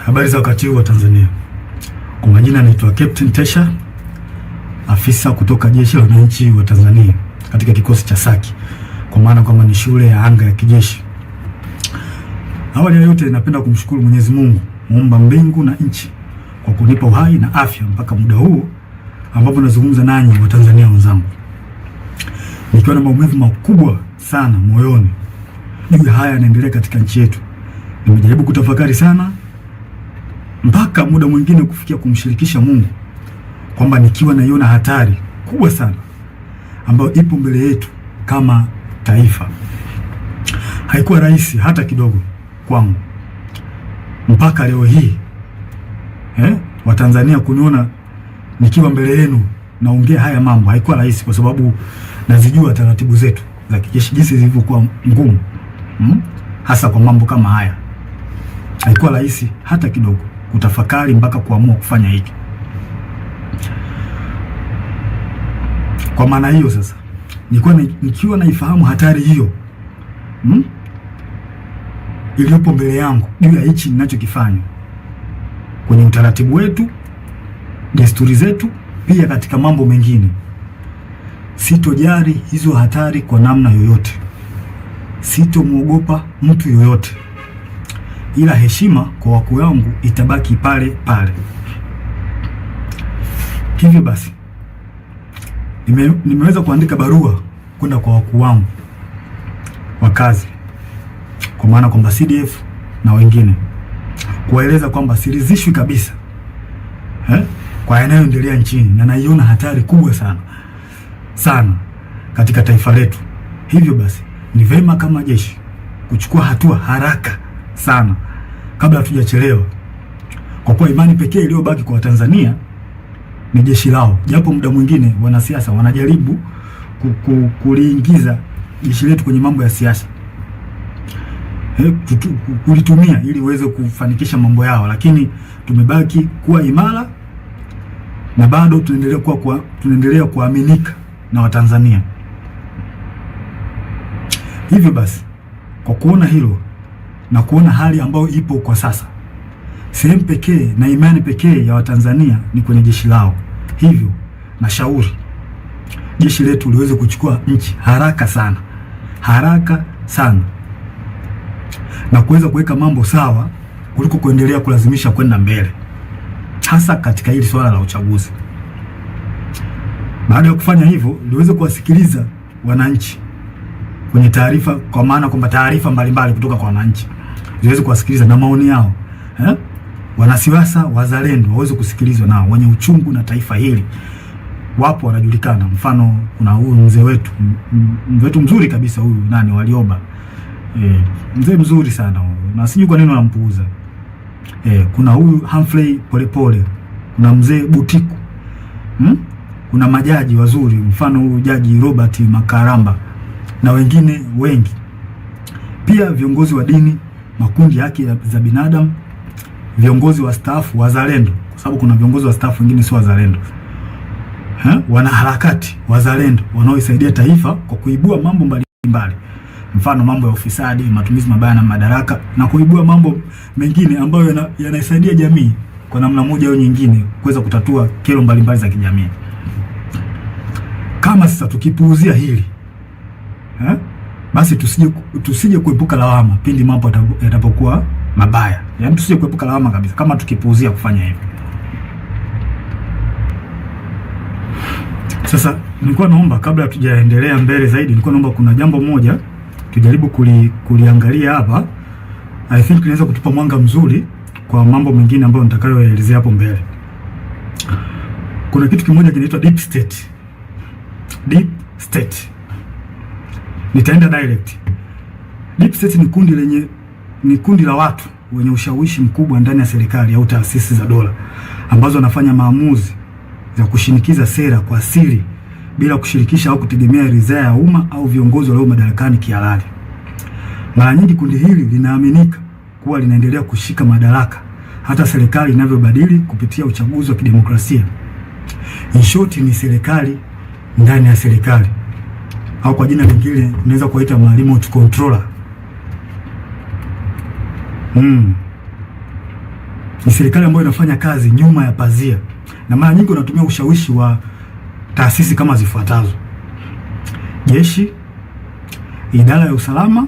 Habari za wakati huu wa Tanzania. Kwa majina naitwa Captain Tesha, afisa kutoka Jeshi la Wananchi wa Tanzania katika kikosi cha Saki, kwa maana kwamba ni shule ya anga ya kijeshi. Awali ya yote napenda kumshukuru Mwenyezi Mungu, muumba mbingu na nchi, kwa kunipa uhai na afya mpaka muda huu ambapo nazungumza nanyi wa Tanzania wenzangu. Nikiwa na maumivu makubwa sana moyoni juu ya haya yanaendelea katika nchi yetu. Nimejaribu kutafakari sana mpaka muda mwingine kufikia kumshirikisha Mungu kwamba nikiwa naiona hatari kubwa sana ambayo ipo mbele yetu kama taifa. Haikuwa rahisi hata kidogo kwangu mpaka leo hii Watanzania kuniona nikiwa mbele yenu naongea haya mambo. Haikuwa rahisi kwa sababu nazijua taratibu zetu za kijeshi jinsi zilivyokuwa ngumu, hasa kwa mambo kama haya. Haikuwa rahisi hata kidogo kutafakari mpaka kuamua kufanya hiki. Kwa maana hiyo sasa, nikiwa naifahamu hatari hiyo iliyopo mbele yangu juu ya hichi ninachokifanya kwenye utaratibu wetu, desturi zetu, pia katika mambo mengine, sitojali hizo hatari kwa namna yoyote. Sitomwogopa mtu yoyote, ila heshima kwa wakuu wangu itabaki pale pale. Hivyo basi nimeweza kuandika barua kwenda kwa wakuu wangu wa kazi, kwa maana kwamba CDF na wengine, kuwaeleza kwamba siridhishwi kabisa kwa yanayoendelea nchini na naiona hatari kubwa sana katika taifa letu. Hivyo basi ni vema kama jeshi kuchukua hatua haraka sana kabla hatujachelewa, kwa kuwa imani pekee iliyobaki kwa Watanzania ni jeshi lao. Japo muda mwingine wanasiasa wanajaribu kuliingiza jeshi letu kwenye mambo ya siasa, kulitumia ili uweze kufanikisha mambo yao, lakini tumebaki kuwa imara na bado tunaendelea kuaminika na Watanzania. Hivyo basi kwa kuona hilo na kuona hali ambayo ipo kwa sasa, sehemu pekee na imani pekee ya Watanzania ni kwenye jeshi lao. Hivyo nashauri jeshi letu liweze kuchukua nchi haraka sana na kuweza kuweka mambo sawa kuliko kuendelea kulazimisha kwenda mbele, hasa katika hili swala la uchaguzi. Baada ya kufanya hivyo, liweze kuwasikiliza wananchi kwenye taarifa, kwa maana kwamba taarifa mbalimbali kutoka kwa wananchi ziweze kuwasikiliza na maoni yao. Wanasiasa wazalendo waweze kusikilizwa nao, wenye uchungu na taifa hili wapo, wanajulikana. Mfano, kuna huyu mzee wetu mzuri kabisa, huyu Warioba, mzee mzuri sana huyu, na sijui kwa nini wanampuuza. Kuna huyu Humphrey Polepole, kuna mzee Butiku, kuna majaji wazuri, mfano huyu Jaji Robert Makaramba na wengine wengi. Pia viongozi wa dini, makundi ya haki za binadamu, viongozi wa stafu wazalendo, kwa sababu kuna viongozi wa stafu wengine sio wazalendo, wanaharakati wazalendo wanaoisaidia taifa kwa kuibua mambo mbalimbali, mfano mambo ya ufisadi, matumizi mabaya na madaraka, na kuibua mambo mengine ambayo yanaisaidia jamii kwa namna moja au nyingine kuweza kutatua kero mbalimbali za kijamii. Kama sasa tukipuuzia hili basi tusije kuepuka lawama pindi mambo yatapokuwa mabaya. Yaani tusije kuepuka lawama kabisa kama tukipuuzia kufanya hivyo. Sasa nilikuwa naomba, kabla tujaendelea mbele zaidi, nilikuwa naomba kuna jambo moja tujaribu kuliangalia hapa. I think linaweza kutupa mwanga mzuri kwa mambo mengine ambayo nitakayoelezea hapo mbele. Kuna kitu kimoja kinaitwa deep state. Deep state. Nitaenda direct. Deep state ni kundi la watu wenye ushawishi mkubwa ndani ya serikali au taasisi za dola, ambazo wanafanya maamuzi za kushinikiza sera kwa siri bila kushirikisha au kutegemea ridhaa ya umma au viongozi walio madarakani kihalali. Mara nyingi kundi hili linaaminika kuwa linaendelea kushika madaraka hata serikali inavyobadili kupitia uchaguzi wa kidemokrasia. In short, ni serikali ndani ya serikali, au kwa jina lingine unaweza kuita remote controller. Ni serikali ambayo inafanya kazi nyuma ya pazia, na mara nyingi wanatumia ushawishi wa taasisi kama zifuatazo: jeshi, idara ya usalama,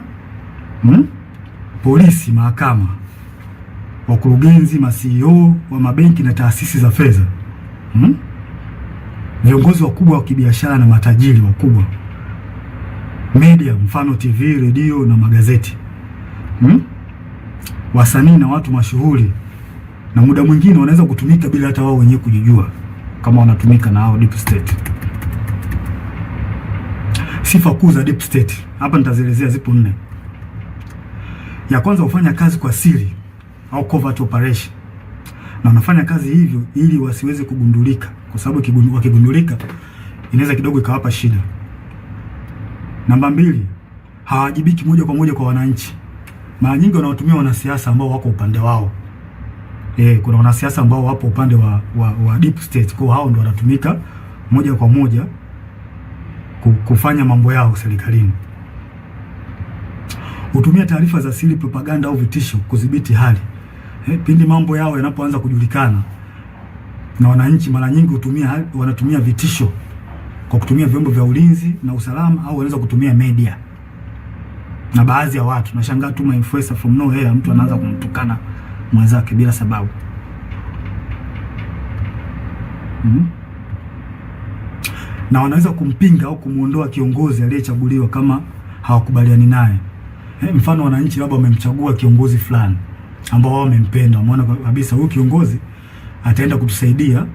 polisi, mahakama, wakurugenzi, ma-CEO wa mabenki na taasisi za fedha, viongozi wakubwa wa kibiashara na matajiri wakubwa, media, mfano TV, redio na magazeti, wasanii na watu mashuhuri, na muda mwingine wanaweza kutumika bila hata wao wenyewe kujijua kama wanatumika na hao deep state. Sifa kuu za deep state hapa nitazielezea, zipo 4. Ya kwanza, hufanya kazi kwa siri au covert operation, na wanafanya kazi hivyo ili wasiweze kugundulika, kwa sababu wakigundulika inaweza kidogo ikawapa shida. Namba 2, hawajibiki moja kwa moja kwa wananchi. Mara nyingi wanawatumia wanasiasa ambao wako upande wao. Kuna wanasiasa ambao wapo upande wa deep state, kwa hao ndio wanatumika moja kwa moja kufanya mambo yao serikalini. Hutumia taarifa za siri, propaganda au vitisho kudhibiti hali. Pindi mambo yao yanapoanza kujulikana na wananchi, mara nyingi wanatumia vitisho kwa kutumia vyombo vya ulinzi na usalama, au wanaweza kutumia media na baadhi ya watu. Nashangaa tu influencer from nowhere, mtu anaanza kumtukana mwenzake bila sababu. Na wanaweza kumpinga au kumuondoa kiongozi aliyechaguliwa kama hawakubaliani naye. Mfano, wananchi labda wamemchagua kiongozi fulani ambao wao wamempenda, wameona kabisa huyu kiongozi ataenda kutusaidia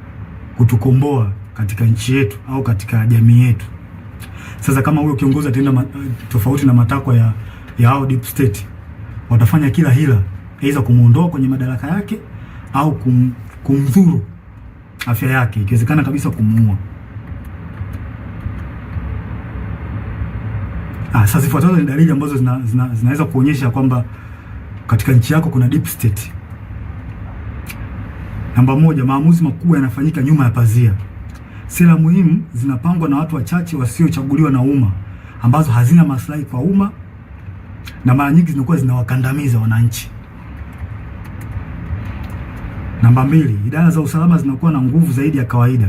kutukomboa katika nchi yetu au katika jamii yetu. Sasa kama huyo kiongozi ataenda tofauti na matakwa ya hao deep state, watafanya kila hila aidha kumuondoa kwenye madaraka yake au kumdhuru afya yake, ikiwezekana kabisa kumuua. Sasa zifuatazo ni dalili ambazo zinaweza kuonyesha kwamba katika nchi yako kuna deep state. Namba 1, maamuzi makubwa yanafanyika nyuma ya pazia. Sera muhimu zinapangwa na watu wachache wasiochaguliwa na umma, ambazo hazina maslahi kwa umma na mara nyingi zinakuwa zinawakandamiza wananchi. Namba 2, idara za usalama zinakuwa na nguvu zaidi ya kawaida.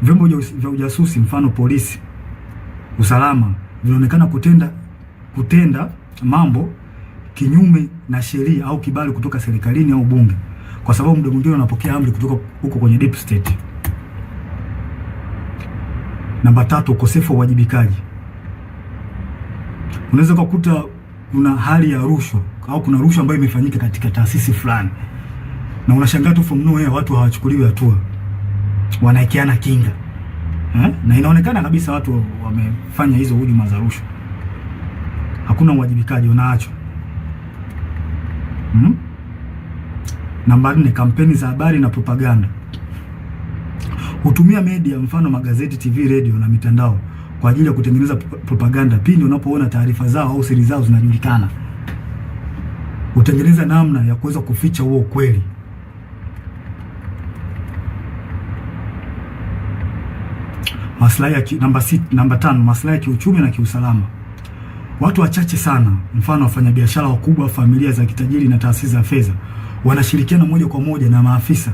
Vyombo vya ujasusi, mfano polisi, usalama, vinaonekana kutenda mambo kinyume na sheria au kibali kutoka serikalini au bunge, kwa sababu muda mwingine wanapokea amri kutoka huko kwenye deep state. Namba 3, ukosefu wa uwajibikaji. Unaweza kukuta kuna hali ya rushwa au kuna rushwa ambayo imefanyika katika taasisi fulani, na unashangaa tu from nowhere watu hawachukuliwi hatua, wanaekeana kinga. Na inaonekana kabisa watu wamefanya hizo hujuma za rushwa, hakuna uwajibikaji, unaachwa. Namba 4, kampeni za habari na propaganda. Hutumia media, mfano magazeti, TV, radio na mitandao kwa ajili ya kutengeneza propaganda pindi unapoona taarifa zao au siri zao zinajulikana. Hutengeneza namna ya kuweza kuficha huo ukweli. Namba 5, maslahi ya kiuchumi na kiusalama. Watu wachache sana, mfano wafanyabiashara wakubwa, familia za kitajiri na taasisi za fedha, wanashirikiana moja kwa moja na maafisa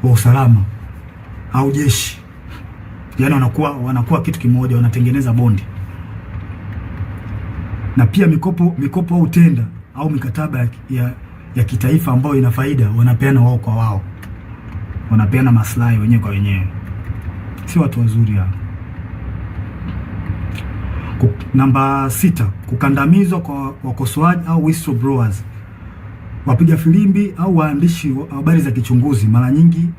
wa usalama au jeshi. Yaani wanakuwa kitu kimoja, wanatengeneza bondi. Na pia mikopo au tenda au mikataba ya kitaifa ambayo ina faida, wanapeana wao kwa wao, wanapeana maslahi wenyewe kwa wenyewe. Si watu wazuri hao. Namba 6, kukandamizwa kwa wakosoaji au whistleblowers. Wapiga filimbi au waandishi wa habari za kichunguzi mara nyingi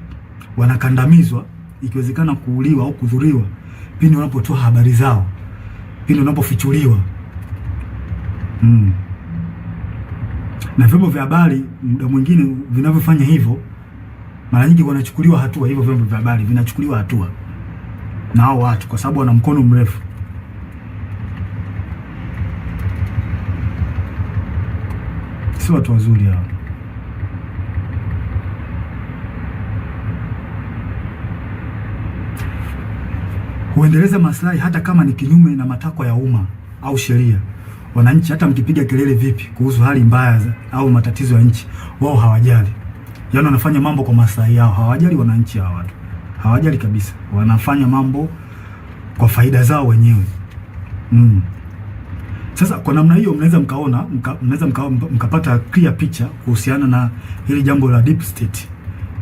wanakandamizwa, ikiwezekana kuuliwa au kudhuriwa pindi wanapotoa habari zao, pindi wanapofichuliwa. Na vyombo vya habari muda mwingine vinavyofanya hivyo mara nyingi wanachukuliwa hatua. Hivyo vyombo vya habari vinachukuliwa hatua na hao watu kwa sababu wana mkono mrefu. Si watu wazuri hao. Huendeleza maslahi hata kama ni kinyume na matakwa ya umma au sheria. Wananchi hata mkipiga kelele vipi kuhusu hali mbaya au matatizo ya nchi, wao hawajali. Yaani wanafanya mambo kwa maslahi yao, hawajali wananchi hawa watu. Hawajali kabisa. Wanafanya mambo kwa faida zao wenyewe. Sasa kwa namna hiyo mnaweza mkapata clear picture kuhusiana na hili jambo la deep state.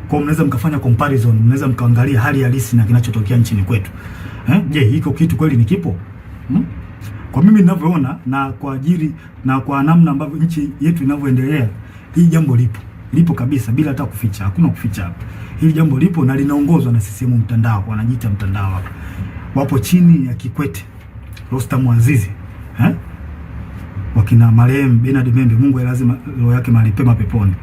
Kwa mnaweza mkafanya comparison, mnaweza mkaangalia hali halisi na kinachotokea nchini kwetu. Je, hiko kitu kweli ni kipo? Kwa mimi ninavyoona na kwa ajili na kwa namna ambavyo nchi yetu inavyoendelea, hii jambo lipo kabisa bila hata kuficha. Hakuna kuficha hapa. Hili jambo lipo na linaongozwa na CCM mtandao, wanajiita mtandao hapa. Wapo chini ya Kikwete, Rostam Azizi, wakina marehemu Bernard Membe, Mungu lazima roho yake mahali pema peponi.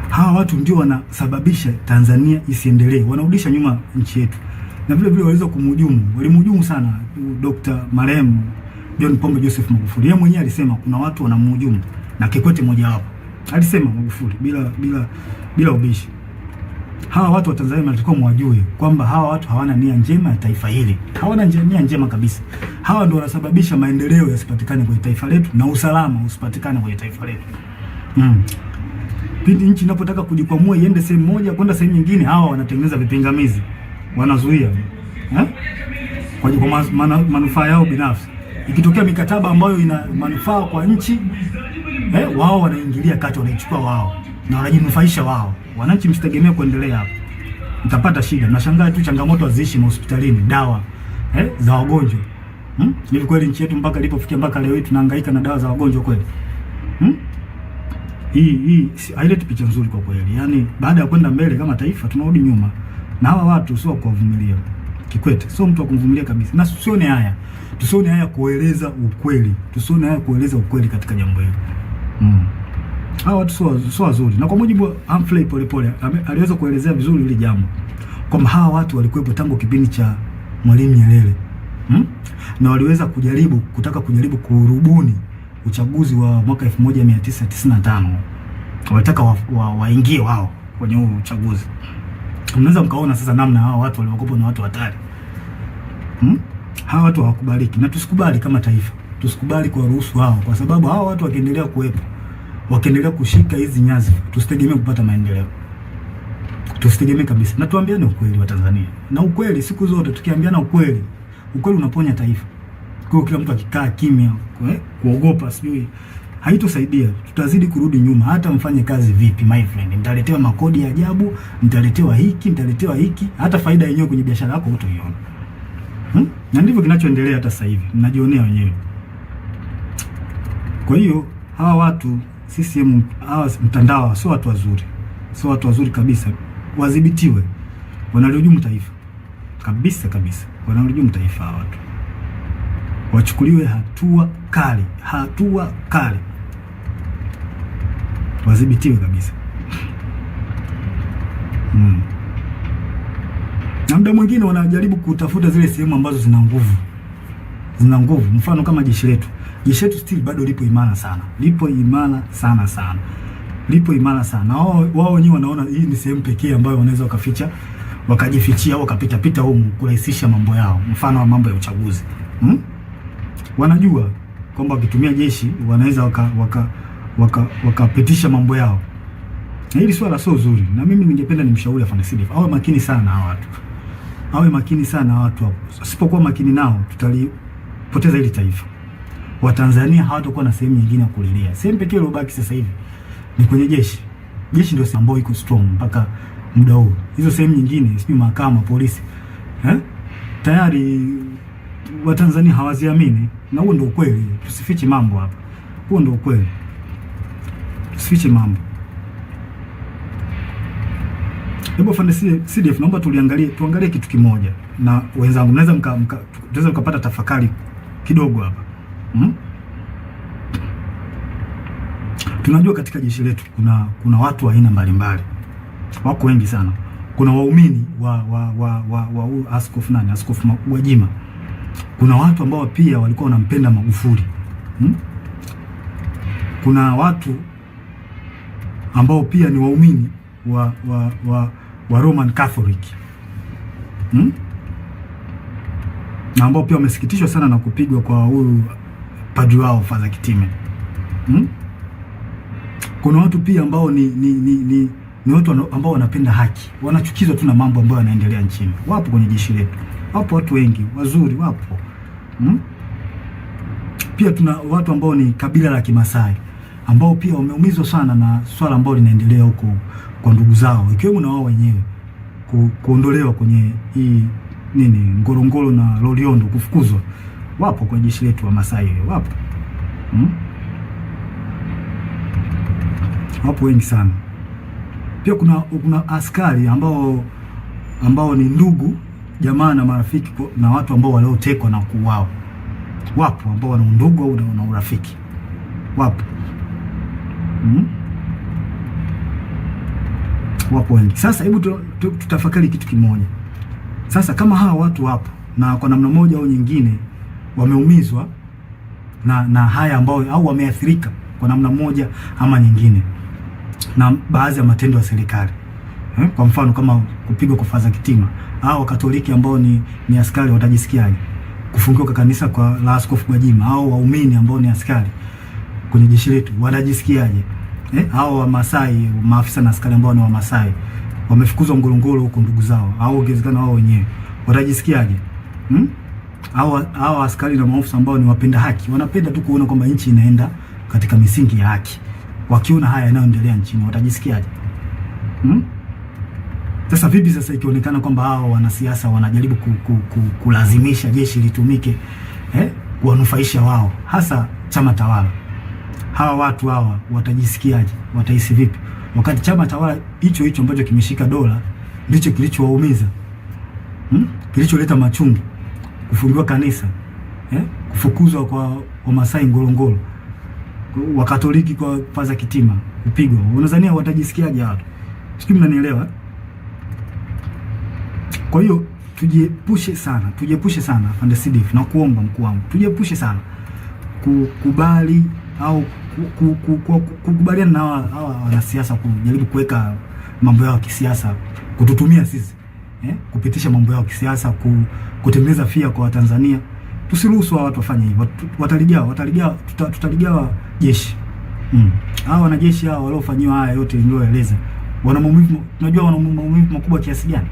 Hawa watu ndio wanasababisha Tanzania isiendelee, wanarudisha nyuma nchi yetu. Na vile vile waliweza walimhujumu sana Dr. marehemu John Pombe Joseph Magufuli. Yeye mwenyewe alisema kuna watu wanamhujumu na Kikwete mmoja wapo. Alisema Magufuli bila ubishi. Hawa watu wa Tanzania wanatakiwa mwajue kwamba hawa watu hawana nia njema ya taifa hili. Hawana nia njema kabisa. Hawa ndio wanasababisha maendeleo yasipatikane kwenye taifa letu na usalama usipatikane kwenye taifa letu. Pindi nchi inapotaka kujikwamua iende sehemu moja kwenda sehemu nyingine, hawa wanatengeneza vipingamizi. Wanazuia. Kwa manufaa yao binafsi. Ikitokea mikataba ambayo ina manufaa kwa nchi, wao wanaingilia kati, wanaichukua wao na wanajinufaisha wao. Wananchi msitegemee kuendelea hapo. Mtapata shida. Nashangaa tu changamoto haziishi hospitalini, dawa za wagonjwa. Hivi kweli nchi yetu mpaka ilipofikia mpaka leo hii tunahangaika na dawa za wagonjwa kweli? Hii haileti picha nzuri kwa kweli. Yaani baada ya kwenda mbele kama taifa tunarudi nyuma. Na hawa watu sio kuwavumilia. Kikwete sio mtu wa kumvumilia kabisa. Na tusione haya kueleza ukweli. Tusione haya kueleza ukweli katika jambo hili. Hawa watu sio wazuri. Na kwa mujibu wa Humphrey Polepole aliweza kuelezea vizuri hili jambo. Kwamba hawa watu walikuwepo tangu kipindi cha Mwalimu Nyerere. Na waliweza kutaka kujaribu kurubuni uchaguzi wa mwaka 1995. Walitaka waingie wao kwenye huo uchaguzi. Mnaweza mkaona sasa namna hawa watu waliokopo na watu hatari. Hawa watu hawakubaliki na tusikubali kama taifa. Tusikubali kwa ruhusu hao, kwa sababu hawa watu wakiendelea kuwepo, wakiendelea kushika hizi nyazi, tusitegemee kupata maendeleo. Tusitegemee kabisa. Na tuambiane ukweli wa Tanzania. Na ukweli siku zote tukiambiana ukweli unaponya taifa. Kwa kila mtu akikaa kimya, kuogopa sijui haitosaidia. Tutazidi kurudi nyuma. Hata mfanye kazi vipi my friend, mtaletewa makodi ya ajabu, mtaletewa hiki, hata faida yenyewe kwenye biashara yako hutaiona. Na ndivyo kinachoendelea hata sasa hivi. Mnajionea wenyewe. Kwa hiyo hawa watu CCM, hawa mtandao sio watu wazuri. Sio watu wazuri kabisa. Wadhibitiwe. Wanalihujumu taifa. Kabisa. Wanalihujumu taifa hawa watu. Wachukuliwe hatua kali. Wadhibitiwe kabisa. Na muda mwingine wanajaribu kutafuta zile sehemu ambazo zina nguvu. Mfano kama jeshi letu still bado lipo imara sana. Lipo imara sana. Wao wenyewe wanaona hii ni sehemu pekee ambayo wanaweza wakajifichia au wakapita huko kurahisisha mambo yao. Mfano wa mambo ya uchaguzi. Wanajua kwamba wakitumia jeshi wanaweza wakapitisha mambo yao. Na hili swala sio zuri. Na mimi ningependa nimshauri afande Sidif awe makini sana hawa watu. Hapo. Asipokuwa makini nao tutalipoteza hili taifa. Watanzania hawatakuwa na sehemu nyingine ya kulilia. Sehemu pekee iliyobaki sasa hivi ni kwenye jeshi. Jeshi ndio sehemu ambayo iko strong mpaka muda huu. Hizo sehemu nyingine, sijui mahakama, polisi, tayari Watanzania hawaziamini. Na huo ndio ukweli. Tusifiche mambo hapa. Huo ndio ukweli. Tusifiche mambo. Hebu afande CDF, naomba tuangalie kitu kimoja na wenzangu. Tunaweza mkapata tafakari kidogo hapa. Tunajua katika jeshi letu kuna watu wa aina mbalimbali. Wako wengi sana. Kuna waumini wa Askofu Gwajima. Kuna watu ambao pia walikuwa wanampenda Magufuli. Kuna watu ambao pia ni waumini wa Roman Catholic. Na ambao pia wamesikitishwa sana na kupigwa kwa huyu padri wao Father Kitime. Kuna watu pia ambao ni watu ambao wanapenda haki, wanachukizwa tu na mambo ambayo yanaendelea nchini. Wapo kwenye jeshi letu, wapo watu wengi wazuri, wapo Pia tuna watu ambao ni kabila la Kimasai ambao pia wameumizwa sana na swala ambalo linaendelea huko kwa ndugu zao, ikiwemo na wao wenyewe kuondolewa kwenye hii Ngorongoro na Loliondo, kufukuzwa. Wapo kwenye jeshi letu wa Masai, wapo wapo wengi sana. Pia kuna askari ambao ni ndugu jamaa na marafiki na watu ambao waliotekwa na kuuawa. Wapo ambao wana undugu au na urafiki, wapo wapo wengi. Sasa hebu tutafakari kitu kimoja. Sasa kama hawa watu wapo na kwa namna moja au nyingine wameumizwa na haya ambao au wameathirika kwa namna moja ama nyingine na baadhi ya matendo ya serikali, kwa mfano kama kupigwa kwa Father Kitima, au Wakatoliki ambao ni askari watajisikiaje? Kufungiwa kwa kanisa kwa la Askofu Gwajima, au waumini ambao ni askari kwenye jeshi letu wanajisikiaje? Au Wamasai, maafisa na askari ambao ni Wamasai wamefukuzwa Ngorongoro huko ndugu zao, au ongezekana wao wenyewe watajisikiaje? Au askari na maafisa ambao ni wapenda haki, wanapenda tu kuona kwamba nchi inaenda katika misingi ya haki, wakiona haya yanayoendelea nchini watajisikiaje? Sasa vipi sasa ikionekana kwamba hao wanasiasa wanajaribu kulazimisha jeshi litumike kuwanufaisha wao, hasa chama tawala? Hawa watu hawa watajisikiaje? Watahisi vipi wakati chama tawala hicho ambacho kimeshika dola ndicho kilichowaumiza, kilicholeta machungu, kufungiwa kanisa, kufukuzwa kwa Wamasai Ngorongoro, Wakatoliki kwa Father Kitima kupigwa? Unadhania watajisikiaje watu? Sijui mnanielewa. Kwa hiyo tujiepushe sana Afande CDF, na kuomba mkuu wangu, tujiepushe sana kukubali au kukubaliana na hawa wanasiasa kujaribu kuweka mambo yao ya kisiasa, kututumia sisi kupitisha mambo yao ya kisiasa, kutengeneza fia kwa Watanzania. Tusiruhusu hao watu wafanye hivyo. Tutaligawa jeshi. Hao wanajeshi hao waliofanyiwa haya yote nilioeleza, wana maumivu. Tunajua wana maumivu makubwa kiasi gani,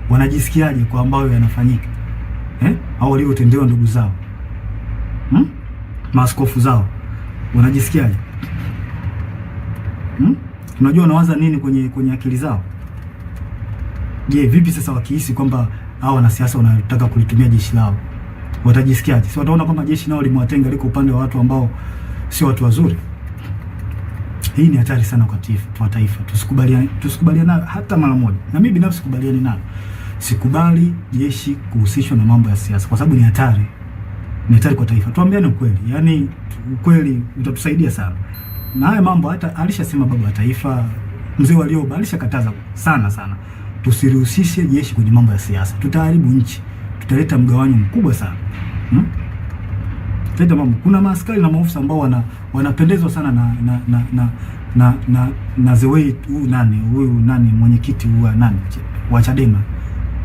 wanajisikiaje kwa ambayo yanafanyika au waliotendewa ndugu zao, maaskofu zao, wanajisikiaje? Tunajua wanawaza nini kwenye akili zao. Je, vipi sasa wakihisi kwamba hao wanasiasa wanataka kulitumia jeshi lao, watajisikiaje? Si wataona kwamba jeshi nao limewatenga, liko upande wa watu ambao sio watu wazuri? Hii ni hatari sana kwa taifa. Tusikubaliane hata mara moja. Na mimi binafsi sikubaliani nayo. Sikubali jeshi kuhusishwa na mambo ya siasa, kwa sababu ni hatari. Ni hatari kwa taifa. Tuambiane ukweli. Yaani ukweli utatusaidia sana. Na haya mambo hata alishasema baba wa taifa Mzee Warioba, alishakataza sana. Tusirihusishe jeshi kwenye mambo ya siasa. Tutaharibu nchi. Tutaleta mgawanyo mkubwa sana. Teta mambo. Kuna maaskari na maofisa ambao wanapendezwa sana na the way huyu mwenyekiti wa Chadema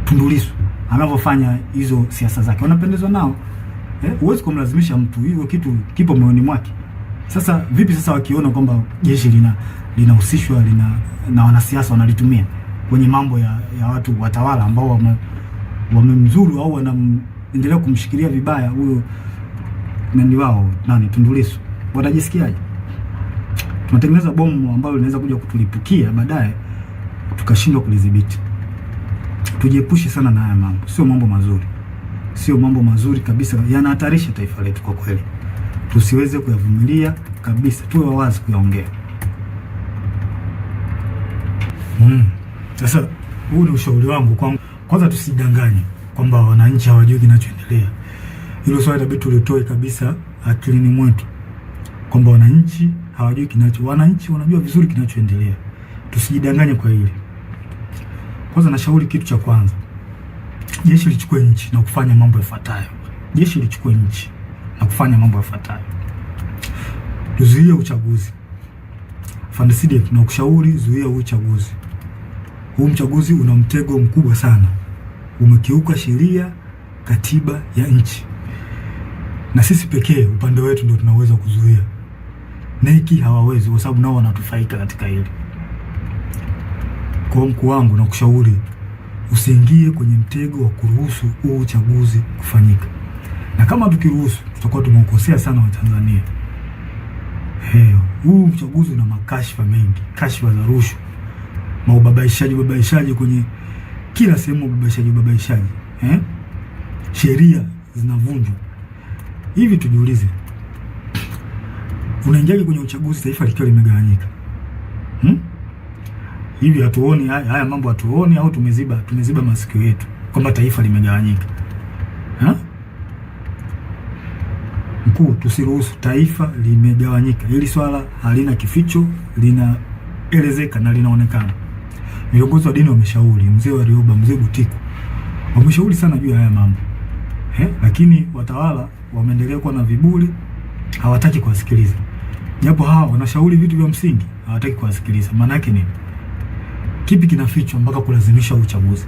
Tundu Lissu anavyofanya hizo siasa zake, wanapendezwa nao. Huwezi kumlazimisha mtu, hivyo kitu kipo moyoni mwake. Sasa vipi sasa wakiona kwamba jeshi linahusishwa na wanasiasa wanalitumia kwenye mambo ya watu watawala ambao wamemzuru au wanaendelea kumshikilia vibaya huyo wao Tundu Lissu, watajisikiaje? Tunatengeneza bomu ambalo linaweza kuja kutulipukia baadaye tukashindwa kulidhibiti. Tujiepushe sana na haya mambo, sio mambo mazuri kabisa, yanahatarisha taifa letu kwa kweli. Tusiweze kuyavumilia kabisa, tuwe wazi kuyaongea. Sasa huu ni ushauri wangu kwanza, tusidanganye kwamba wananchi hawajui kinachoendelea. Hilo swali inabidi tulitoe kabisa akilini mwetu kwamba wananchi hawajui wananchi wanajua vizuri kinachoendelea. Tusijidanganye kwa hili. Kwanza nashauri kitu cha kwanza, jeshi lichukue nchi na kufanya mambo yafuatayo. Tuzuie uchaguzi. Afande CDF na kushauri, zuia uchaguzi. Huu mchaguzi una mtego mkubwa sana. Umekiuka sheria, katiba ya nchi. Na sisi pekee upande wetu ndio tunaweza kuzuia. NEC hawawezi, kwa sababu nao wanatufaika katika hili. Kwa mkuu wangu, na kushauri usiingie kwenye mtego wa kuruhusu huu uchaguzi kufanyika, na kama tukiruhusu tutakuwa tumeukosea sana Watanzania. Huu uchaguzi una makashfa mengi, kashfa za rushwa, ubabaishaji kwenye kila sehemu, ubabaishaji. Sheria zinavunjwa. Hivi tujiulize, unaingiaje kwenye uchaguzi taifa likiwa limegawanyika? Hivi hatuoni haya mambo? Hatuoni au tumeziba masikio yetu kwamba taifa limegawanyika? Mkuu, tusiruhusu taifa limegawanyika. Hili swala halina kificho, linaelezeka na linaonekana. Viongozi wa dini wameshauri, mzee Warioba, mzee Butiku wameshauri sana juu ya haya mambo. Lakini watawala wameendelea kuwa na viburi, hawataki kuwasikiliza. Japo hawa wanashauri vitu vya msingi, hawataki kuwasikiliza. Maana yake nini? Kipi kinafichwa mpaka kulazimisha uchaguzi?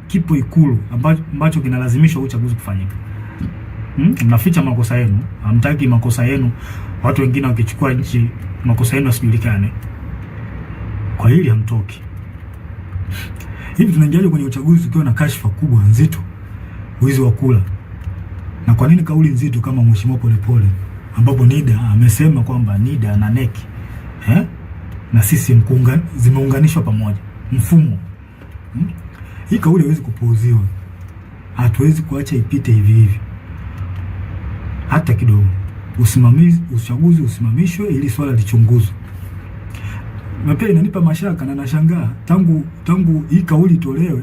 Kipo Ikulu ambacho kinalazimisha uchaguzi kufanyika? Mnaficha makosa yenu, hamtaki makosa yenu watu wengine wakichukua nchi makosa yenu yasijulikane. Kwa hili hamtoki. Hivi tunaingiaje kwenye uchaguzi tukiwa na kashfa kubwa nzito, wizi wa kula? Na kwa nini kauli nzito kama Mheshimiwa Polepole, ambapo NIDA amesema kwamba NIDA na NEC na sisi zimeunganishwa pamoja mfumo? Hii kauli haiwezi kupuuziwa. Hatuwezi kuacha ipite hivi hivi hata kidogo. Uchaguzi usimamishwe ili swala lichunguzwe. Na pia inanipa mashaka na nashangaa, tangu hii kauli itolewe,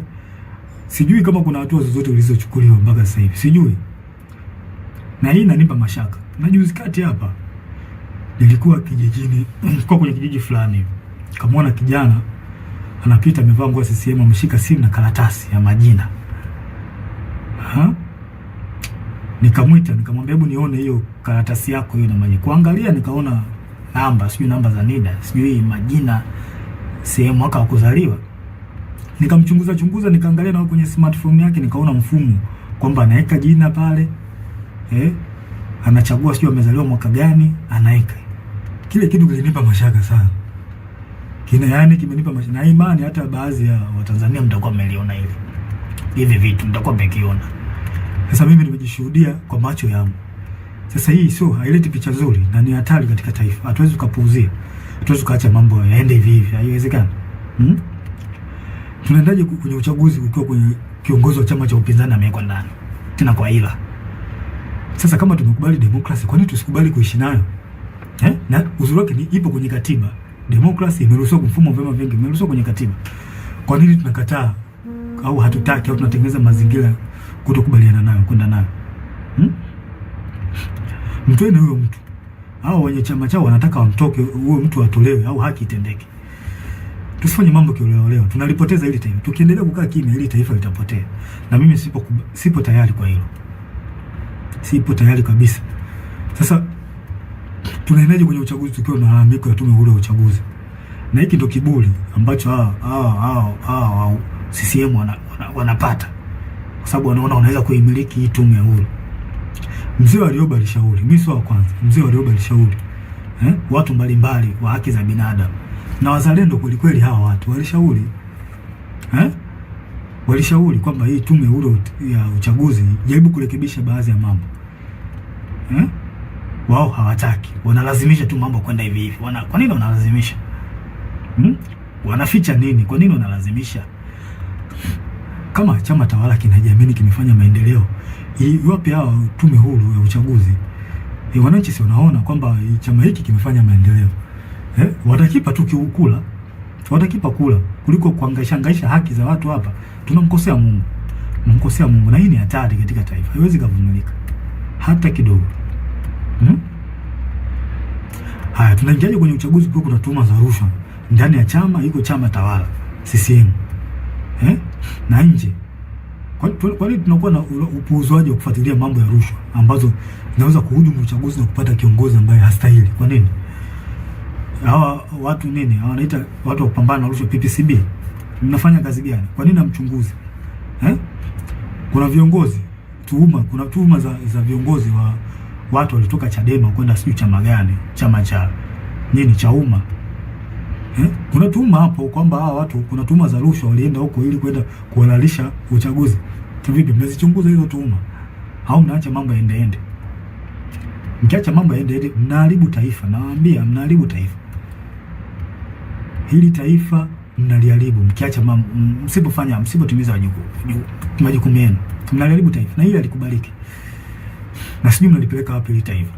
sijui kama kuna hatua zozote zilizochukuliwa mpaka sasa hivi, sijui. Na hii inanipa mashaka. Na juzi kati hapa nilikuwa kijijini, kwa kwenye kijiji fulani hivi, kamwona kijana anapita amevaa nguo ya CCM, ameshika simu na karatasi ya majina. Nikamwita, nikamwambia hebu nione hiyo karatasi yako hiyo na majina. Kuangalia nikaona namba za NIDA, sijui majina, sehemu, mwaka wa kuzaliwa. Nikamchunguza, nikaangalia na kwenye smartphone yake nikaona mfumo kwamba anaweka jina pale. Anachagua sijui amezaliwa mwaka gani, anaweka. Kile kitu kilinipa mashaka sana. Kimenipa mashaka. Na imani hata baadhi ya Watanzania mtakuwa mmeliona hivi vitu, mtakuwa mmekiona. Sasa mimi nimejishuhudia kwa macho yangu. Sasa hii haileti picha nzuri na ni hatari katika taifa. Hatuwezi kupuuzia. Hatuwezi kuacha mambo yaende hivi. Haiwezekani. Tunaendaje kwenye uchaguzi ukiwa kwenye kiongozi wa chama cha upinzani amewekwa ndani? Tena kwa ila. Sasa kama tumekubali demokrasi, kwa nini tusikubali kuishi nayo? Na uzuri wake ni ipo kwenye katiba. Demokrasi imeruhusiwa, mfumo wa vyama vingi imeruhusiwa kwenye katiba. Kwa nini tunakataa au hatutaki au tunatengeneza mazingira kutokubaliana nayo, kwenda nayo? Mtoeni huyo mtu. Hao wenye chama chao wanataka wamtoke, huyo mtu atolewe au haki itendeke. Tusifanye mambo kioleo. Tunalipoteza hili taifa. Tukiendelea kukaa kimya, hili taifa litapotea. Na mimi sipo tayari kwa hilo. Sipo tayari kabisa. Sasa tunaendaje kwenye uchaguzi tukiwa na malalamiko ya tume huru ya uchaguzi? Na hiki ndio kiburi ambacho CCM wanapata. Kwa sababu wanaona wanaweza kuimiliki hii tume huru. Mzee Warioba alishauri, mimi sio wa kwanza. Mzee Warioba alishauri watu mbalimbali wa haki za binadamu na wazalendo kweli hawa watu walishauri kwamba hii tume huru ya uchaguzi jaribu kurekebisha baadhi ya mambo. Wao hawataki, wanalazimisha tu mambo kwenda hivi hivi. Kwa nini wanalazimisha? Wanaficha nini? Kwa nini wanalazimisha? Kama chama tawala kinajiamini kimefanya maendeleo, wapi hawa tume huru ya uchaguzi? Wananchi si wanaona kwamba chama hiki kimefanya maendeleo? Watakipa tu kiukula, watakipa kula kuliko kuhangaisha haki za watu hapa. Tunamkosea Mungu, na hii ni hatari katika taifa. Haiwezi kuvumilika hata kidogo. Haya, tunaingiaje kwenye uchaguzi kwa kuna tuhuma za rushwa ndani ya chama, iko chama tawala CCM na nje? Kwa nini tunakuwa na upuuzwaji wa kufuatilia mambo ya rushwa ambazo zinaweza kuhujumu uchaguzi na kupata kiongozi ambaye hastahili? Kwa nini? Hawa watu nini? Wanaita watu wa kupambana na rushwa PPCB. Mnafanya kazi gani? Kwa nini namchunguzi? Kuna viongozi kuna tuhuma za viongozi watu walitoka Chadema kwenda sijui chama gani, chama cha nini, cha umma. Kuna tuhuma hapo kwamba hawa watu, kuna tuhuma za rushwa, walienda huko ili kwenda kuhalalisha uchaguzi. Vipi, mnazichunguza hizo tuhuma au mnaacha mambo yaende? Mkiacha mambo yaende, mnaharibu taifa. Nawaambia, mnaharibu taifa. Hili taifa mnaliharibu mkiacha mambo, msipotimiza majukumu yenu, mnaliharibu taifa, na hili halikubaliki. Na sijui mnalipeleka wapi hili taifa.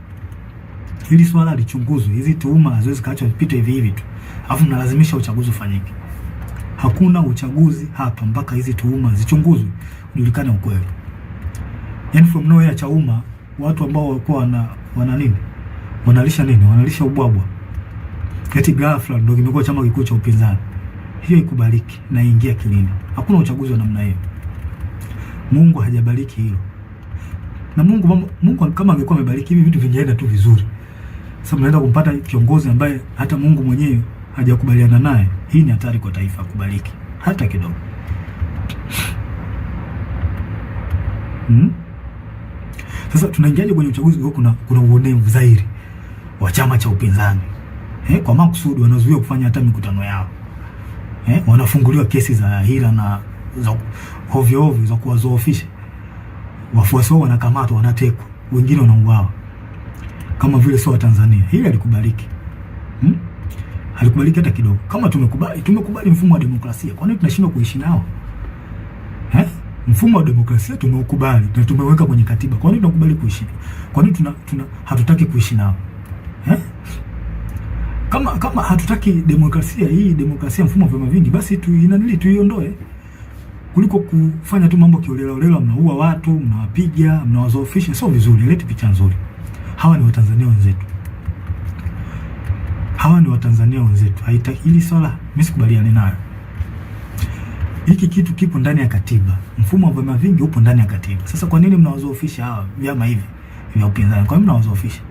Hili swala lichunguzwe. Hizi tuhuma haziwezi kaachwa zipite hivi hivi tu, alafu mnalazimisha uchaguzi ufanyike. Hakuna uchaguzi hapa mpaka hizi tuhuma zichunguzwe, ujulikane ukweli. Yani from nowhere cha umma, watu ambao walikuwa wana nini, wanalisha ubwabwa, eti ghafla ndio kimekuwa chama kikuu cha upinzani. Hiyo ikubaliki na ingia kilini. Hakuna uchaguzi wa namna hiyo. Mungu hajabariki hilo. Na Mungu kama angekuwa amebariki hivi vitu vingeenda tu vizuri. Sasa mnaenda kumpata kiongozi ambaye hata Mungu mwenyewe hajakubaliana naye. Hii ni hatari kwa taifa kubariki hata kidogo. Sasa tunaingiaje kwenye uchaguzi kwa kuna uonevu zaidi wa chama cha upinzani? Kwa makusudi wanazuia kufanya hata mikutano yao. Wanafunguliwa kesi za hila na za ovyo za kuwazoofisha. Wafuasi wao wanakamatwa, wanatekwa, wengine wanauawa. Kama vile sio Tanzania. Hili halikubaliki. Halikubaliki hata kidogo. Kama tumekubali mfumo wa demokrasia, kwa nini tunashindwa kuishi nao? Mfumo wa demokrasia tumeukubali na tumeweka kwenye katiba. Kwa nini tunakubali kuishi? Kwa nini hatutaki kuishi nao? Kama hatutaki demokrasia hii, demokrasia mfumo wa vyama vingi, basi tuiondoe, kuliko kufanya tu mambo kiolela, mnaua watu, mnawapiga, mnawazoofisha. Sio vizuri, leti picha nzuri. Hawa ni Watanzania wenzetu. Haitaki hili swala, mimi sikubaliani nayo. Hiki kitu kipo ndani ya katiba. Mfumo wa vyama vingi upo ndani ya katiba. Sasa kwa nini mnawazoofisha hawa vyama hivi vya upinzani? Kwa nini mnawazoofisha?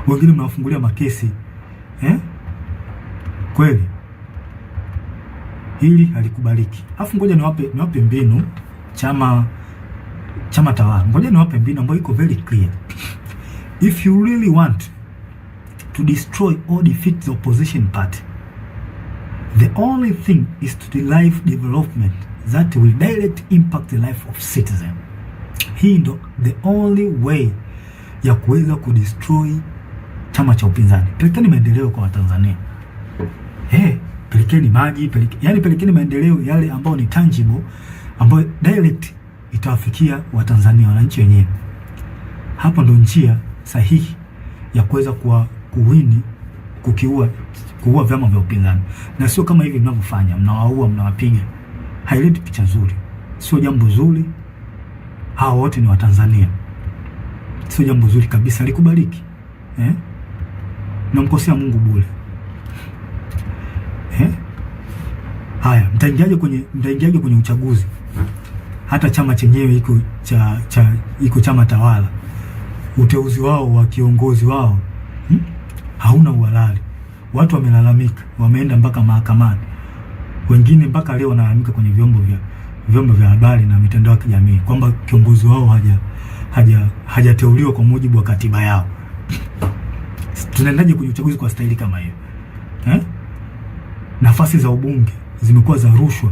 Wengine mnawafungulia makesi. Kweli hili halikubaliki. Afu ngoja niwape mbinu chama tawala. Ngoja niwape mbinu ambayo iko very clear. If you really want to destroy or defeat the opposition party, the only thing is to derive development that will direct impact the life of citizen. Hii ndo the only way ya kuweza kudestroy chama cha upinzani. Pelekeni maendeleo kwa Watanzania. Pelekeni maji, pelekeni maendeleo yale ambayo ni tangible, ambayo direct itawafikia Watanzania, wananchi wenyewe. Hapo ndo njia sahihi ya kuweza kuua vyama vya upinzani. Na sio kama hivi mnavyofanya, mnawaua, mnawapiga. Haileti picha nzuri. Sio jambo zuri. Hawa wote ni Watanzania. Sio jambo zuri kabisa, likubaliki. Namkosea Mungu bure. Haya, mtaingiaje kwenye uchaguzi? Hata chama chenyewe iko chama tawala. Uteuzi wao wa kiongozi wao hauna uhalali. Watu wamelalamika, wameenda mpaka mahakamani. Wengine mpaka leo wanalalamika kwenye vyombo vya habari na mitandao ya kijamii kwamba kiongozi wao hajateuliwa kwa mujibu wa katiba yao. Tunaendaje kwenye uchaguzi kwa staili kama hiyo? Nafasi za ubunge zimekuwa za rushwa.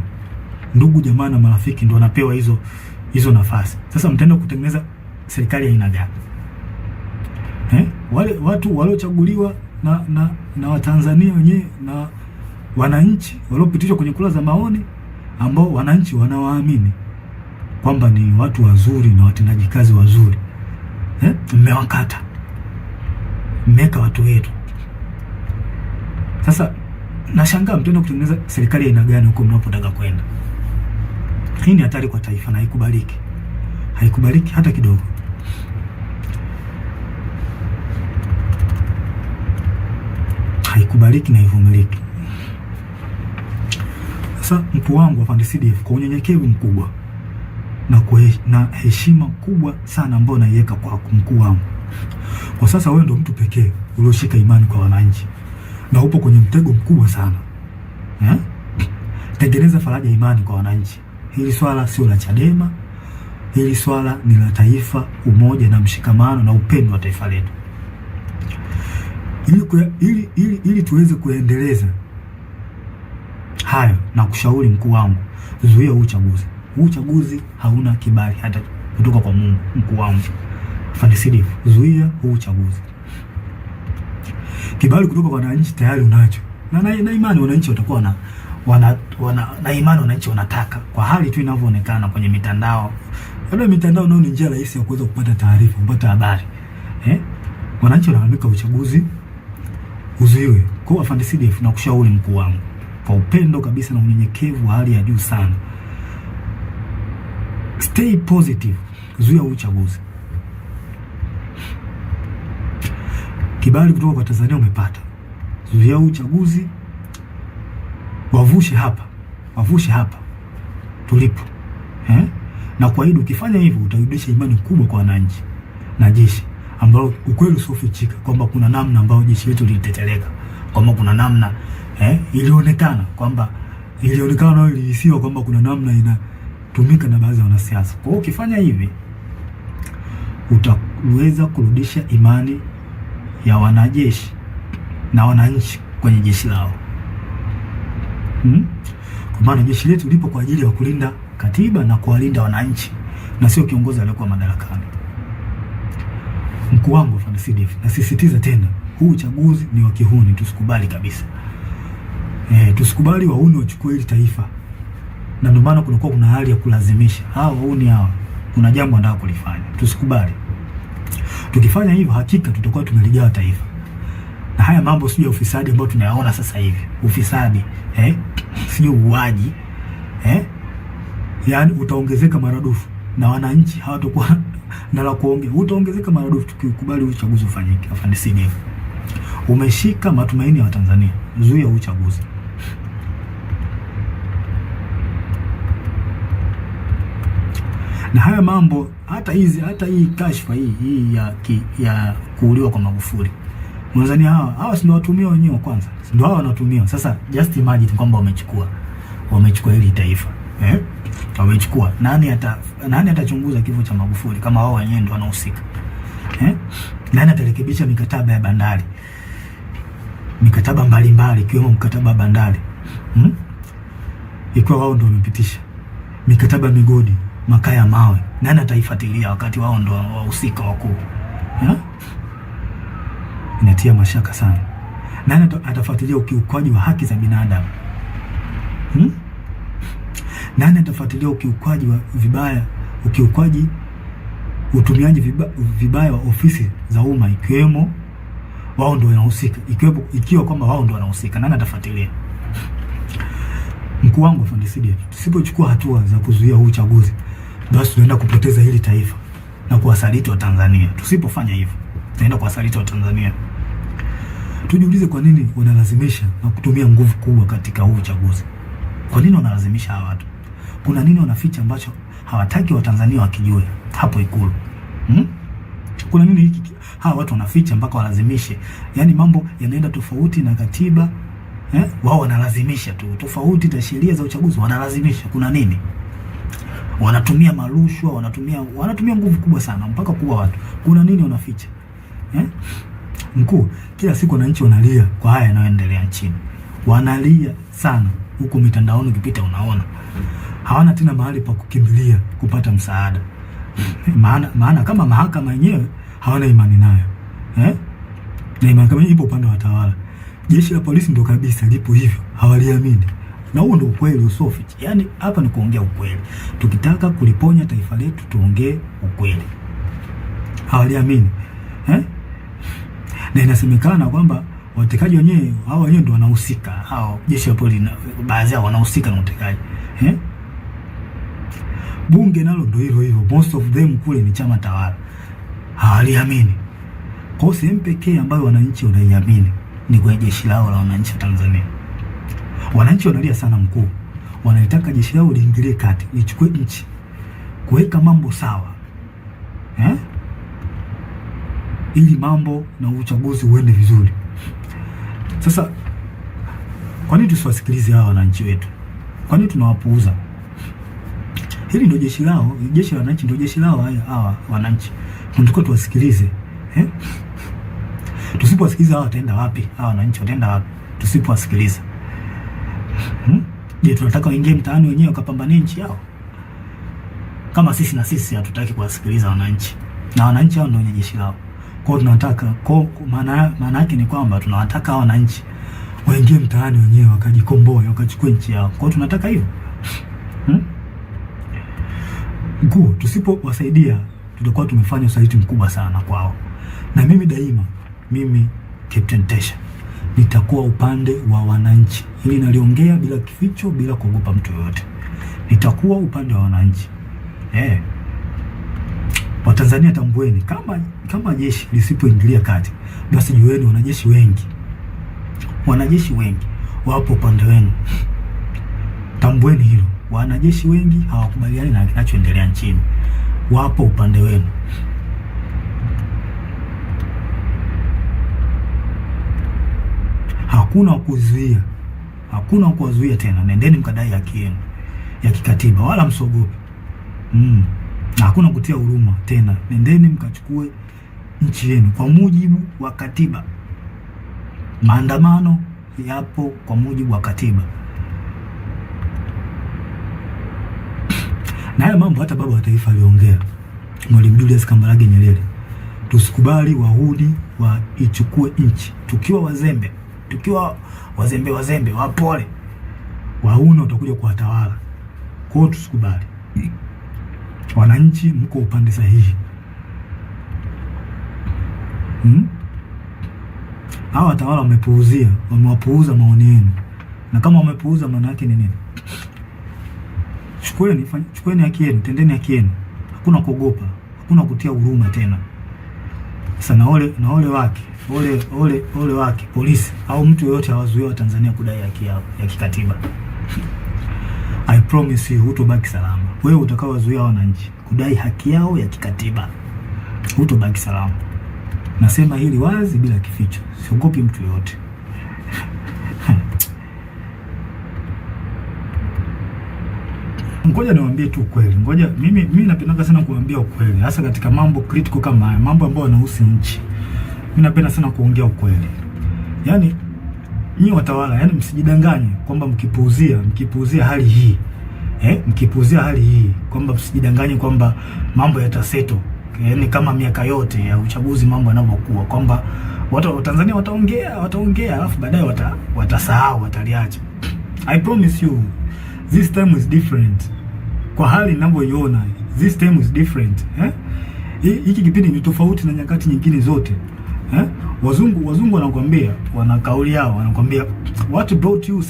Ndugu jamaa na marafiki ndio wanapewa hizo nafasi. Sasa mtaenda kutengeneza serikali ya aina gani? Wale watu waliochaguliwa na Watanzania wenyewe na wananchi waliopitishwa kwenye kura za maoni, ambao wananchi wanawaamini kwamba ni watu wazuri na watendaji kazi wazuri, mmewakata, mmeka watu wetu. Sasa nashangaa mtaenda kutengeneza serikali ya aina gani huko mnapotaka kwenda? Hii ni hatari kwa taifa na haikubaliki. Haikubaliki hata kidogo. Haikubaliki na haivumiliki. Sasa mkuu wangu wa Afande CDF, kwa unyenyekevu mkubwa na heshima kubwa sana ambayo naiweka kwa mkuu wangu, kwa sasa wewe ndio mtu pekee ulioshika imani kwa wananchi na upo kwenye mtego mkubwa sana. Tengeneza faraja imani kwa wananchi. Hili swala sio la Chadema Hili swala ni la taifa, umoja na mshikamano na upendo wa taifa letu. Ili tuweze kuendeleza hayo, na kushauri mkuu wangu, zuia huu uchaguzi. Huu uchaguzi hauna kibali hata kutoka kwa Mungu. Mkuu wangu Afande Sidifu, zuia huu uchaguzi. Kibali kutoka kwa wananchi tayari unacho, na imani wananchi watakuwa na imani wananchi wanataka, kwa hali tu inavyoonekana kwenye mitandao. Labda mitandao nao ni njia rahisi ya kuweza kupata taarifa, kupata habari. Wananchi wanalalamika uchaguzi uzuiwe. Kwa Afande Sidifu, na kushauri mkuu wangu kwa upendo kabisa na unyenyekevu wa hali ya juu sana, stay positive, zuia uchaguzi. Kibali kutoka kwa Tanzania umepata, zuia uchaguzi, wavushe hapa tulipo, na kuahidi ukifanya hivyo utarudisha imani kubwa kwa wananchi na jeshi, ambao ukweli usiofichika kwamba kuna namna ambayo jeshi letu liliteteleka, kwamba kuna namna ilionekana na ilihisiwa kwamba kuna namna inatumika na baadhi ya wanasiasa. Kwa hiyo ukifanya hivi utaweza kurudisha imani ya wanajeshi na wananchi kwenye jeshi lao. Kwa maana jeshi letu lipo kwa ajili ya kulinda katiba na kuwalinda wananchi, na sio kiongozi aliyekuwa madarakani. Mkuu wangu Afande Sidifu, nasisitiza tena, huu uchaguzi ni wa kihuni, tusikubali kabisa. Tusikubali wahuni wachukue hili taifa, na ndio maana kuna hali ya kulazimisha hawa wahuni hawa, kuna jambo wanataka kulifanya, tusikubali. Tukifanya hivyo, hakika tutakuwa tumeligawa taifa. Na haya mambo sio ya ufisadi ambao tunayaona sasa hivi, ufisadi sio uwaji, yani utaongezeka maradufu, na wananchi hawatakuwa na la kuongea, utaongezeka maradufu tukikubali uchaguzi ufanyike. Afande Sidifu, umeshika matumaini ya Watanzania, zuia uchaguzi. Na haya mambo, hata hii kashfa hii ya kuuliwa kwa Magufuli, Tanzania hawa si ndio watumia wenyewe kwanza, si ndio hawa wanatumia sasa. Just imagine kwamba wamechukua hili taifa, wamechukua. Nani atachunguza kifo cha Magufuli kama wao wenyewe ndio wanahusika? Nani atarekebisha mikataba ya bandari, mikataba mbalimbali ikiwemo mkataba wa bandari, ikiwa wao ndio wamepitisha mikataba ya migodi, makaa ya mawe? Nani ataifuatilia wakati wao ndio wahusika wakuu? Inatia mashaka sana. Nani atafuatilia ukiukwaji wa haki za binadamu? Nani atafuatilia ukiukwaji wa utumiaji vibaya wa ofisi za umma, ikiwemo wao ndio wanahusika, ikiwa kwamba wao ndio wanahusika? Nani atafuatilia? Mkuu wangu Afande Sidifu, tusipochukua hatua za kuzuia huu uchaguzi, basi tunaenda kupoteza hili taifa na kuwasaliti wa Tanzania. Tusipofanya hivyo, tunaenda kuwasaliti wa Tanzania. Tujiulize, kwa nini wanalazimisha na kutumia nguvu kubwa katika huu uchaguzi? Kwa nini wanalazimisha hawa watu? Kuna nini wanaficha ambacho hawataki Watanzania wakijue hapo Ikulu? Kuna nini hiki hawa watu wanaficha mpaka walazimishe? Yaani mambo yanaenda tofauti na katiba, wao wanalazimisha tu, tofauti na sheria za uchaguzi wanalazimisha. Kuna nini? Wanatumia marushwa, wanatumia nguvu kubwa sana mpaka kuua watu. Kuna nini wanaficha? Mkuu, kila siku wananchi wanalia kwa haya yanayoendelea nchini. Wanalia sana. Huko mitandaoni ukipita unaona. Hawana tena mahali pa kukimbilia kupata msaada. Maana kama mahakama yenyewe hawana imani nayo. Na mahakama ipo upande wa watawala. Jeshi la polisi ndo kabisa lipo hivyo, hawaliamini. Na huo ndo ukweli usofichi. Yaani hapa ni kuongea ukweli. Tukitaka kuliponya taifa letu tuongee ukweli. Hawaliamini. Na inasemekana kwamba watekaji wenyewe, hao wenyewe ndo wanahusika. Hao jeshi la polisi baadhi yao wanahusika na utekaji. Bunge nalo ndo hivyo. Most of them kule ni chama tawala. Hawaliamini. Kwa sehemu pekee ambayo wananchi wanaiamini ni kwa jeshi lao la wananchi wa Tanzania. Wananchi wanalia sana mkuu. Wanalitaka jeshi lao liingilie kati, lichukue nchi, kuweka mambo sawa. Ili mambo na uchaguzi uende vizuri. Sasa kwa nini tusiwasikilize hawa wananchi wetu? Kwa nini tunawapuuza? Hili ndio jeshi lao, jeshi la wananchi ndio jeshi lao. Haya hawa wananchi tunataka tuwasikilize. Tusipowasikiliza hawa wataenda wapi? Hawa wananchi wataenda wapi tusipowasikiliza? Je, tunataka waingie mtaani wenyewe wakapambanie nchi yao? Kama sisi na sisi hatutaki kuwasikiliza wananchi, na wananchi hao ndio wenye jeshi lao. Kwa hiyo tunataka, maana yake ni kwamba tunawataka wananchi waingie mtaani wenyewe wakajikomboe, wakachukue nchi yao. Kwa hiyo tunataka hivyo. Mkuu, tusipowasaidia tutakuwa tumefanya usaliti mkubwa sana kwao. Na mimi daima, mimi Captain Tesha nitakuwa upande wa wananchi. Hili naliongea bila kificho, bila kuogopa mtu yoyote. Nitakuwa upande wa wananchi. Watanzania tambueni, kama jeshi lisipoingilia kati, basi jueni wanajeshi wengi wapo upande wenu. Tambueni hilo. Wanajeshi wengi hawakubaliani na kinachoendelea nchini, wapo upande wenu. Hakuna kuwazuia tena. Nendeni mkadai haki yenu ya kikatiba, wala msogope. Na hakuna kutia huruma tena. Nendeni mkachukue nchi yenu kwa mujibu wa katiba. Maandamano yapo kwa mujibu wa katiba. Na haya mambo hata baba wa taifa aliongea, Mwalimu Julius Kambarage Nyerere. Tusikubali wahuni waichukue nchi. Tukiwa wazembe wapole, wahuni watakuja kuwatawala. Kwa hiyo tusikubali. Wananchi mko upande sahihi. Hawa watawala wamewapuuza maoni yenu. Na kama wamepuuza, maana yake ni nini? Chukueni haki yenu, tendeni haki yenu. Hakuna kuogopa, hakuna kutia huruma tena. Sasa na ole wake polisi au mtu yeyote hawazuia wa Tanzania kudai haki yao ya kikatiba. I promise you, hutobaki salama. Wewe utakaowazuia wananchi kudai haki yao ya kikatiba, hutobaki salama. Nasema hili wazi bila kificho. Siogopi mtu yoyote. Ngoja niwaambie tu ukweli. Mimi napenda sana kuambia ukweli, hasa katika mambo critical kama haya, mambo ambayo yanahusu nchi. Mimi napenda sana kuongea ukweli. Yaani nyinyi watawala, msijidanganye kwamba mkipuuzia hali hii. Mkipuuzia hali hii kwamba msijidanganye kwamba mambo yataseto. Kama miaka yote ya uchaguzi mambo yanavyokuwa, kwamba watu wa Tanzania wataongea alafu baadaye watasahau, wataliacha. I promise you, this time is different. Kwa hali ninavyoiona, this time is different. Hiki kipindi ni tofauti na nyakati nyingine zote. Wazungu wanakuambia, wana kauli yao, wanakuambia what brought you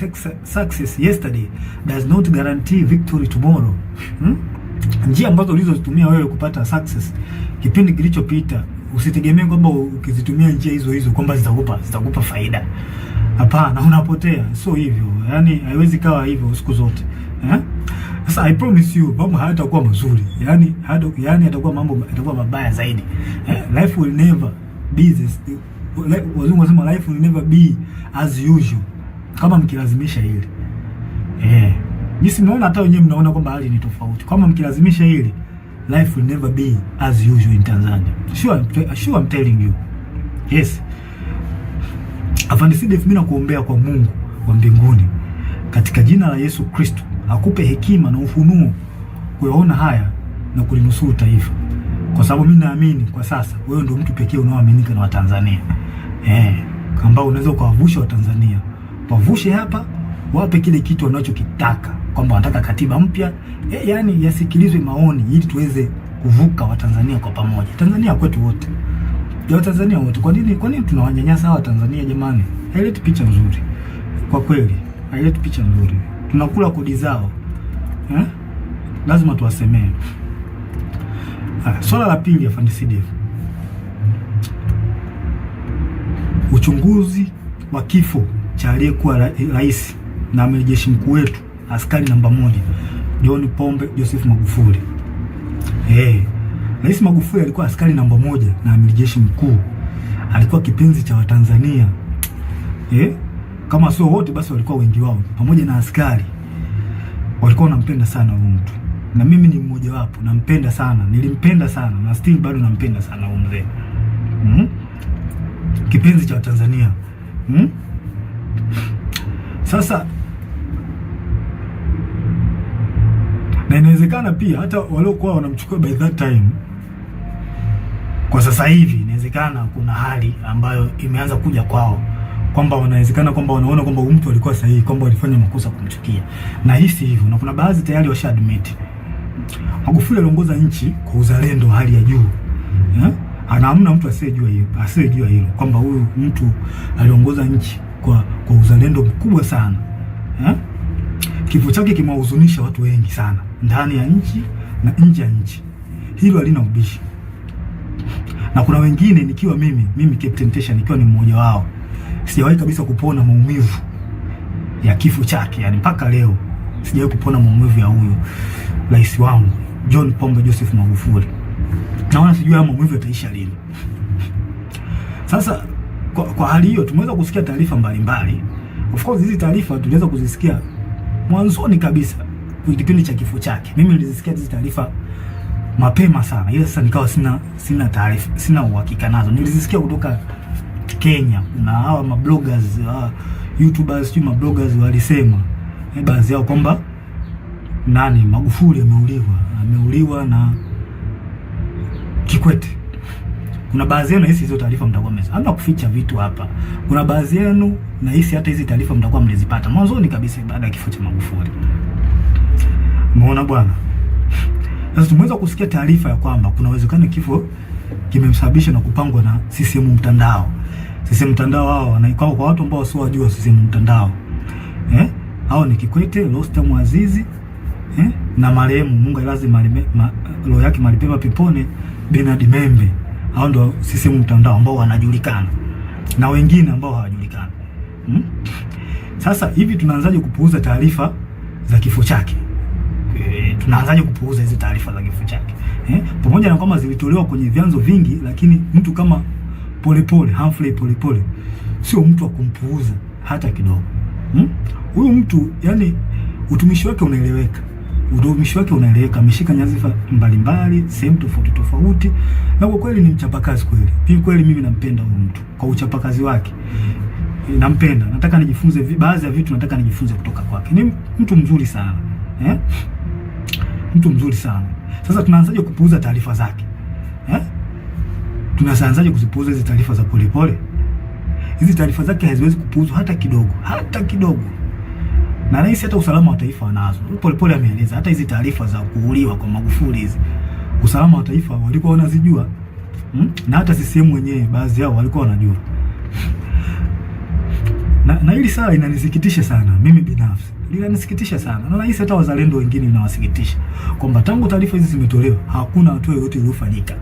success yesterday does not guarantee victory tomorrow. Njia ambazo ulizozitumia wewe kupata success kipindi kilichopita, usitegemee kwamba ukizitumia njia hizo kwamba zitakupa faida. Hapana, unapotea. So hivyo, haiwezi kawa hivyo siku zote. Sasa I promise you, mambo hayatakuwa mazuri. Mambo yatakuwa mabaya zaidi. Life will never be this. Wazungu wanasema life will never be as usual kama mkilazimisha hili. Jinsi mnaona, hata wenyewe mnaona kwamba hali ni tofauti. Kama mkilazimisha hili, life will never be as usual in Tanzania. Sure I'm telling you. Yes. Afande Sidef, mimi nakuombea kwa Mungu wa mbinguni katika jina la Yesu Kristo, akupe hekima na ufunuo kuyaona haya na kulinusuru taifa. Kwa sababu mimi naamini kwa sasa wewe ndio mtu pekee unaoaminika na Watanzania. Ambao unaweza kuwavusha Watanzania. Wavushe hapa, wape kile kitu wanachokitaka, kwamba wanataka katiba mpya. Yasikilizwe maoni ili tuweze kuvuka Watanzania kwa pamoja. Tanzania kwetu wote. Ya Watanzania wote. Kwa nini tunawanyanyasa hawa Tanzania jamani? Haileti picha nzuri. Kwa kweli, haileti picha nzuri. Tunakula kodi zao. Lazima tuwasemee. Swala la pili, Afande Sidef. Uchunguzi wa kifo cha aliyekuwa rais na amiri jeshi mkuu wetu, askari namba 1, John Pombe Joseph Magufuli. Rais Magufuli alikuwa askari namba 1 na amiri jeshi mkuu. Alikuwa kipenzi cha Watanzania. Kama sio wote basi walikuwa wengi wao, pamoja na askari walikuwa wanampenda sana huyu mtu. na mimi ni mmoja wapo, nampenda sana, nilimpenda sana na still bado nampenda sana huyo mzee. Kipenzi cha Tanzania. Sasa na inawezekana pia hata waliokuwa wanamchukua by that time, kwa sasa hivi inawezekana kuna hali ambayo imeanza kuja kwao, kwamba wanawezekana kwamba wanaona kwamba mtu alikuwa sahihi, kwamba walifanya makosa kumchukia. Na hisi hivyo, na kuna baadhi tayari washa admit. Magufuli aliongoza nchi kwa uzalendo hali ya juu. Hamna mtu asiyejua hilo kwamba huyu mtu aliongoza nchi kwa uzalendo mkubwa sana. Kifo chake kimewahuzunisha watu wengi sana ndani ya nchi na nje ya nchi. Hilo halina ubishi. Na kuna wengine nikiwa mimi Captain Tesha nikiwa ni mmoja wao, sijawahi kabisa kupona maumivu ya kifo chake. Yani mpaka leo sijawahi kupona maumivu ya huyu rais wangu John Pombe Joseph Magufuli. Naona sijui haya maumivu yataisha lini. Sasa kwa hali hiyo tumeweza kusikia taarifa mbalimbali. Of course hizi taarifa tuliweza kuzisikia mwanzoni kabisa kwa kipindi cha kifo chake. Mimi nilizisikia hizi taarifa mapema sana. Ile sasa nikawa sina taarifa, sina uhakika nazo. Nilizisikia kutoka Kenya na hawa mabloggers, YouTubers, mabloggers walisema baadhi yao kwamba Magufuli ameuliwa na Kikwete. Kuna baadhi yenu hizo taarifa mtakuwa hamna kuficha vitu hapa. Kuna baadhi yenu na hata hizi taarifa mtakuwa mlizipata mwanzoni kabisa baada ya kifo cha Magufuli. Umeona bwana? Sasa tumeweza kusikia taarifa ya kwamba kuna uwezekano kifo kimemsababisha na kupangwa na CCM mtandao. CCM mtandao hao kwa watu ambao sio wajua CCM mtandao. Hao ni Kikwete, Rostam Azizi, na marehemu Mungu lazima roho yake malipema peponi Bernard Membe. Hao ndio CCM mtandao ambao wanajulikana na wengine ambao hawajulikana. Sasa hivi tunaanzaje kupuuza taarifa za kifo chake? Tunaanzaje kupuuza hizo taarifa za kifo chake? Pamoja na kwamba zilitolewa kwenye vyanzo vingi, lakini mtu kama Humphrey Polepole sio mtu wa kumpuuza hata kidogo. Huyu mtu yani utumishi wake unaeleweka. Ameshika nyadhifa mbalimbali, sehemu tofauti, na kwa kweli ni mchapakazi kweli. Pia kweli mimi nampenda huyu mtu kwa uchapakazi wake. Nampenda. Nataka nijifunze baadhi ya vitu, nataka nijifunze kutoka kwake. Ni mtu mzuri sana. Mtu mzuri sana. Sasa tunaanzaje kupuuza taarifa zake? Tunaanzaje kuzipuuza hizi taarifa za Polepole? Hizi taarifa zake haziwezi kupuuzwa hata kidogo. Na rais hata usalama wa taifa wanazo. Polepole ameeleza hata hizi taarifa za kuuliwa kwa Magufuli hizi, usalama wa taifa walikuwa wanazijua. Na hata CCM wenyewe baadhi yao walikuwa wanajua. Na hili sala inanisikitisha sana mimi binafsi. Linanisikitisha sana. Na rais hata wazalendo wengine inawasikitisha kwamba tangu taarifa hizi zimetolewa hakuna hatua yoyote iliyofanyika.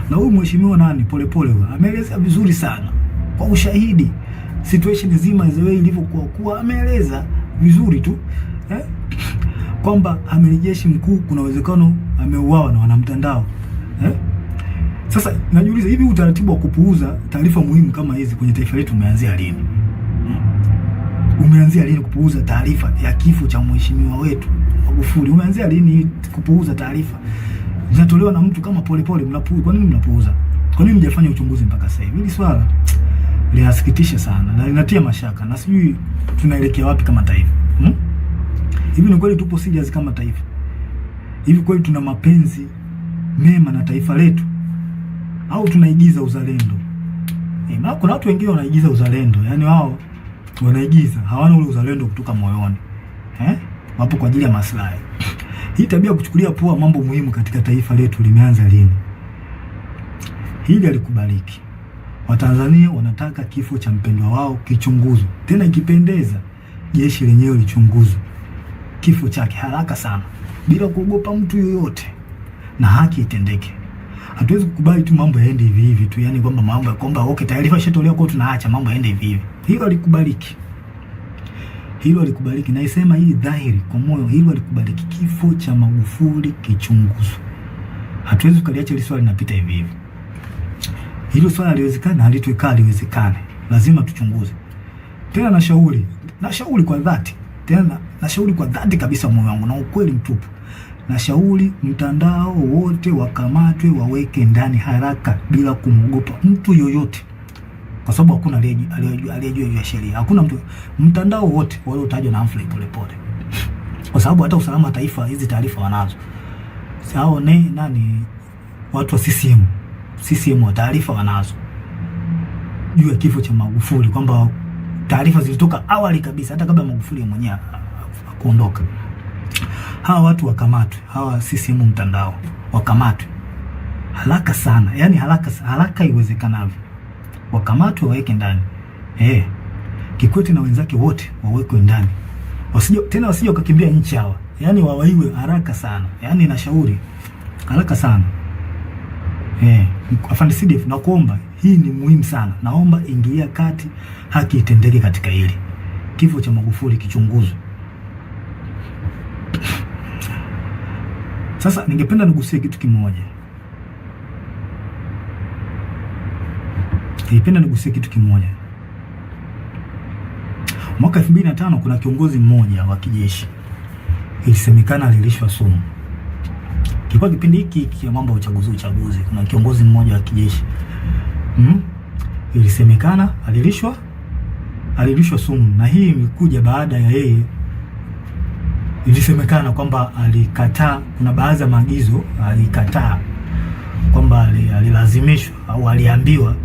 Na huyu mheshimiwa Polepole ameeleza vizuri sana kwa ushahidi situation nzima ilivyokuwa, ameeleza vizuri tu kwamba amiri jeshi mkuu kuna uwezekano ameuawa na wanamtandao. Sasa najiuliza, hivi utaratibu wa kupuuza taarifa muhimu kama hizi kwenye taifa letu umeanzia lini? Umeanzia lini kupuuza taarifa ya kifo cha mheshimiwa wetu Magufuli? Umeanzia lini kupuuza taarifa zinatolewa na mtu kama Polepole? Kwa nini mnapuuza? Kwa nini mjafanya uchunguzi mpaka sasa hivi? Hili swala linasikitisha sana na linatia mashaka, na sijui tunaelekea wapi kama taifa. Hivi ni kweli tupo serious kama taifa? Hivi kweli tuna mapenzi mema na taifa letu au tunaigiza uzalendo? Kuna watu wengine wanaigiza uzalendo, yani wao wanaigiza, hawana ule uzalendo kutoka moyoni. Wapo kwa ajili ya maslahi. Hii tabia kuchukulia poa mambo muhimu katika taifa letu limeanza lini? Hili halikubaliki. Watanzania wanataka kifo cha mpendwa wao kichunguzwe. Tena ikipendeza jeshi lenyewe lichunguzwe kifo chake haraka sana bila kuogopa mtu yoyote, na haki itendeke. Hatuwezi kukubali tu mambo yaende hivi hivi tu, yani kwamba mambo ya kwamba taarifa ishatolewa kwa tunaacha mambo yaende hivi hivi. Hilo halikubaliki. Na isema hii dhahiri kwa moyo, hilo halikubaliki. Kifo cha Magufuli kichunguzwe. Hatuwezi kuliacha hili swali linapita hivi hivi. Hilo swala haliwezekani, haliwezekane. Lazima tuchunguze. Tena nashauri kwa dhati. Tena nashauri kwa dhati kabisa moyo wangu na ukweli mtupu, nashauri mtandao wote wakamatwe, waweke ndani haraka bila kumwogopa mtu yoyote, kwa sababu hakuna aliyejua hiyo sheria. Hakuna mtu, mtandao wote waliotajwa na Humphrey Polepole, kwa sababu hata usalama wa taifa hizi taarifa wanazo. Sao nani watu wa CCM wa taarifa wanazo juu ya kifo cha Magufuli, kwamba taarifa zilitoka awali kabisa hata kabla Magufuli mwenyewe kuondoka. Hawa watu wakamatwe, hawa CCM mtandao wakamatwe haraka sana, yani haraka iwezekanavyo, wakamatwe waweke ndani. Kikwete na wenzake wote wawekwe ndani, wasije wakakimbia nchi hawa, yani wawaiwe haraka sana, yani nashauri haraka sana. Afande CDF, nakuomba, hii ni muhimu sana, naomba ingilia kati, haki itendeke katika hili. Kifo cha Magufuli kichunguzwe. Sasa ningependa nigusie kitu kimoja. Mwaka 2005 kuna kiongozi mmoja wa kijeshi ilisemekana alilishwa sumu. Kilikuwa kipindi hiki cha mambo ya uchaguzi. Kuna kiongozi mmoja wa kijeshi ilisemekana alilishwa sumu, na hii imekuja baada ya yeye, ilisemekana kwamba alikataa, kuna baadhi ya maagizo alikataa, kwamba alilazimishwa au aliambiwa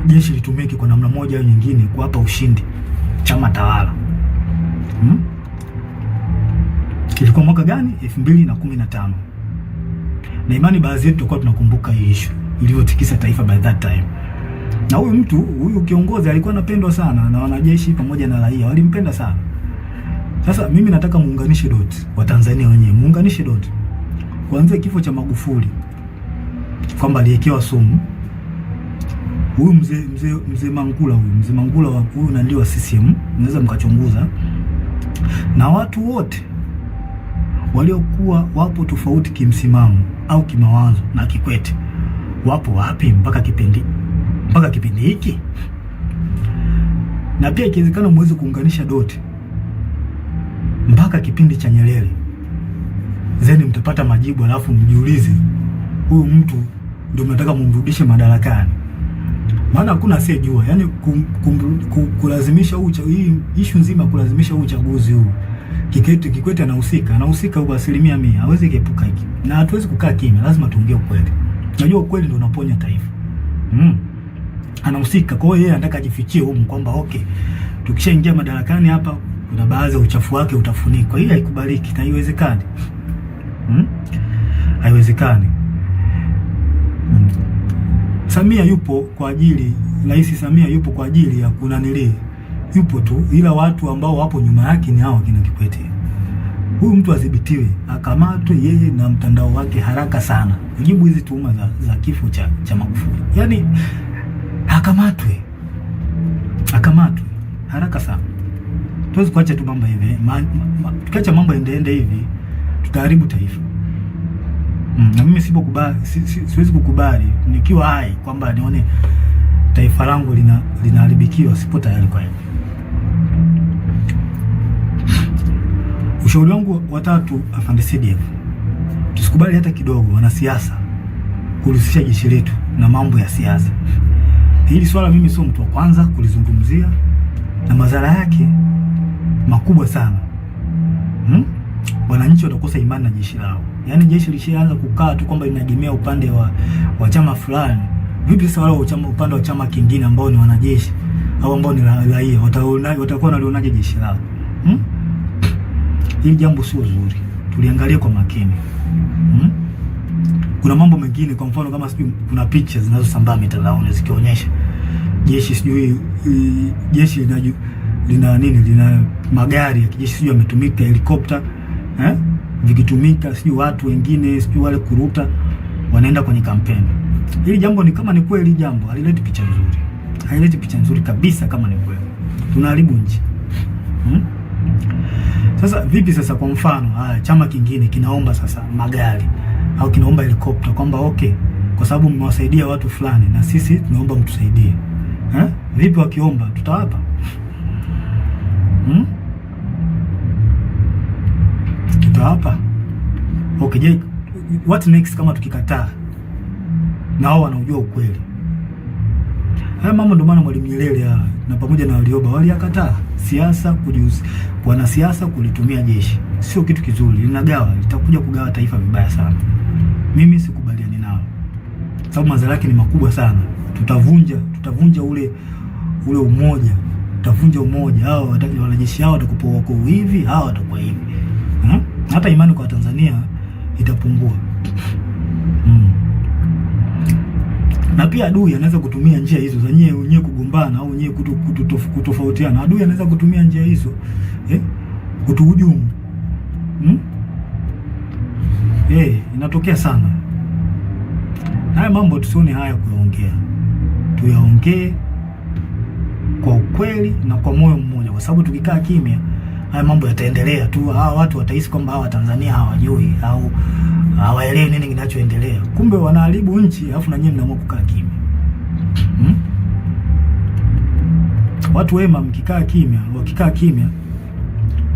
jeshi litumike kwa namna moja au nyingine kuwapa ushindi chama tawala. Kilikuwa mwaka gani? 2015. Na imani baadhi yetu tulikuwa tunakumbuka hii issue ilivyotikisa taifa by that time. Na huyu kiongozi alikuwa anapendwa sana na wanajeshi pamoja na raia, walimpenda sana. Sasa mimi nataka muunganishe dot, wa Tanzania wenyewe muunganishe dot, kuanzia kifo cha Magufuli kwamba aliwekewa sumu. Huyu mzee Mangula huyu na ndio wa CCM, mnaweza mkachunguza, na watu wote waliokuwa wapo tofauti kimsimamo au kimawazo na Kikwete wapo wapi mpaka kipindi hiki? Na pia ikiwezekana muweze kuunganisha doti mpaka kipindi cha Nyerere, zeni mtapata majibu, alafu mjiulize huyu mtu ndio mnataka mumrudishe madarakani. Maana hakuna asiyejua, yani kulazimisha hii issue nzima, kulazimisha uchaguzi huu. Kikwete anahusika kwa 100%, hawezi kuepuka hiki. Na hatuwezi kukaa kimya, lazima tuongee ukweli. Unajua ukweli ndio unaponya taifa. Anahusika, kwa hiyo yeye anataka ajifichie huko kwamba okay, tukishaingia madarakani hapa kuna baadhi ya uchafu wake utafunikwa. Hii haikubaliki na haiwezekani. Haiwezekani. Samia yupo kwa ajili, Rais Samia yupo kwa ajili ya kunanili, yupo tu, ila watu ambao wapo nyuma yake ni hao kina Kikwete. Huyu mtu adhibitiwe, akamatwe yeye na mtandao wake haraka sana, kujibu hizi tuhuma za kifo cha Magufuli. Yaani akamatwe haraka sana. Tuwezi kuacha tu mambo hivi. Tukiacha mambo ende hivi tutaharibu taifa. Na mimi siwezi kukubali nikiwa hai kwamba nione taifa langu linaharibikiwa. Sipo tayari kwa hiyo. Ushauri wangu wa tatu, Afande CDF, tusikubali hata kidogo wanasiasa kuhusisha jeshi letu na mambo ya siasa. Hili swala mimi sio mtu wa kwanza kulizungumzia, na madhara yake makubwa sana. Wananchi watakosa imani na jeshi lao. Yaani jeshi lishaanza kukaa tu kwamba linaegemea upande wa chama fulani. Vipi sasa wale upande wa chama kingine ambao ni wanajeshi au ambao ni raia watakuwa wanalionaje jeshi lao? Hili jambo sio zuri. Tuliangalia kwa makini. Kuna mambo mengine, kwa mfano kama sijui kuna picha zinazosambaa mitandaoni zikionyesha jeshi lina magari ya kijeshi sijui yametumika, helikopta vikitumika, sijui watu wengine sijui wale kuruta wanaenda kwenye kampeni. Hili jambo ni kama ni kweli, jambo halileti picha nzuri. Haileti picha nzuri kabisa kama ni kweli. Tunaharibu nchi. Sasa vipi sasa, kwa mfano chama kingine kinaomba sasa magari au kinaomba helikopta kwamba okay, kwa sababu mmewasaidia watu fulani na sisi tunaomba mtusaidie. Vipi wakiomba tutawapa? tutawapa? Okay, je, what next kama tukikataa na wao wanaujua ukweli? Haya mambo ndio maana Mwalimu Nyerere na pamoja na Warioba waliyakataa. Siasa, wanasiasa kulitumia jeshi sio kitu kizuri, linagawa, litakuja kugawa taifa vibaya sana. Mimi sikubaliani nao, sababu madhara yake ni makubwa sana. Tutavunja ule umoja, tutavunja umoja. Hao wanajeshi hao watakuwa wako hivi, hao watakuwa hivi, hata imani kwa Tanzania itapungua. Na pia adui anaweza kutumia njia hizo za wenyewe kugombana au wenyewe kutofautiana. Adui anaweza kutumia njia hizo kutuhujumu. Inatokea sana. Haya mambo tusione haya kuyaongea, tuyaongee kwa ukweli na kwa moyo mmoja, kwa sababu tukikaa kimya haya mambo yataendelea tu. Hawa watu watahisi kwamba hawa Tanzania hawajui au hawaelewi nini kinachoendelea. Kumbe wanaharibu nchi, alafu na nyinyi mnaamua kukaa kimya. Watu wema wakikaa kimya,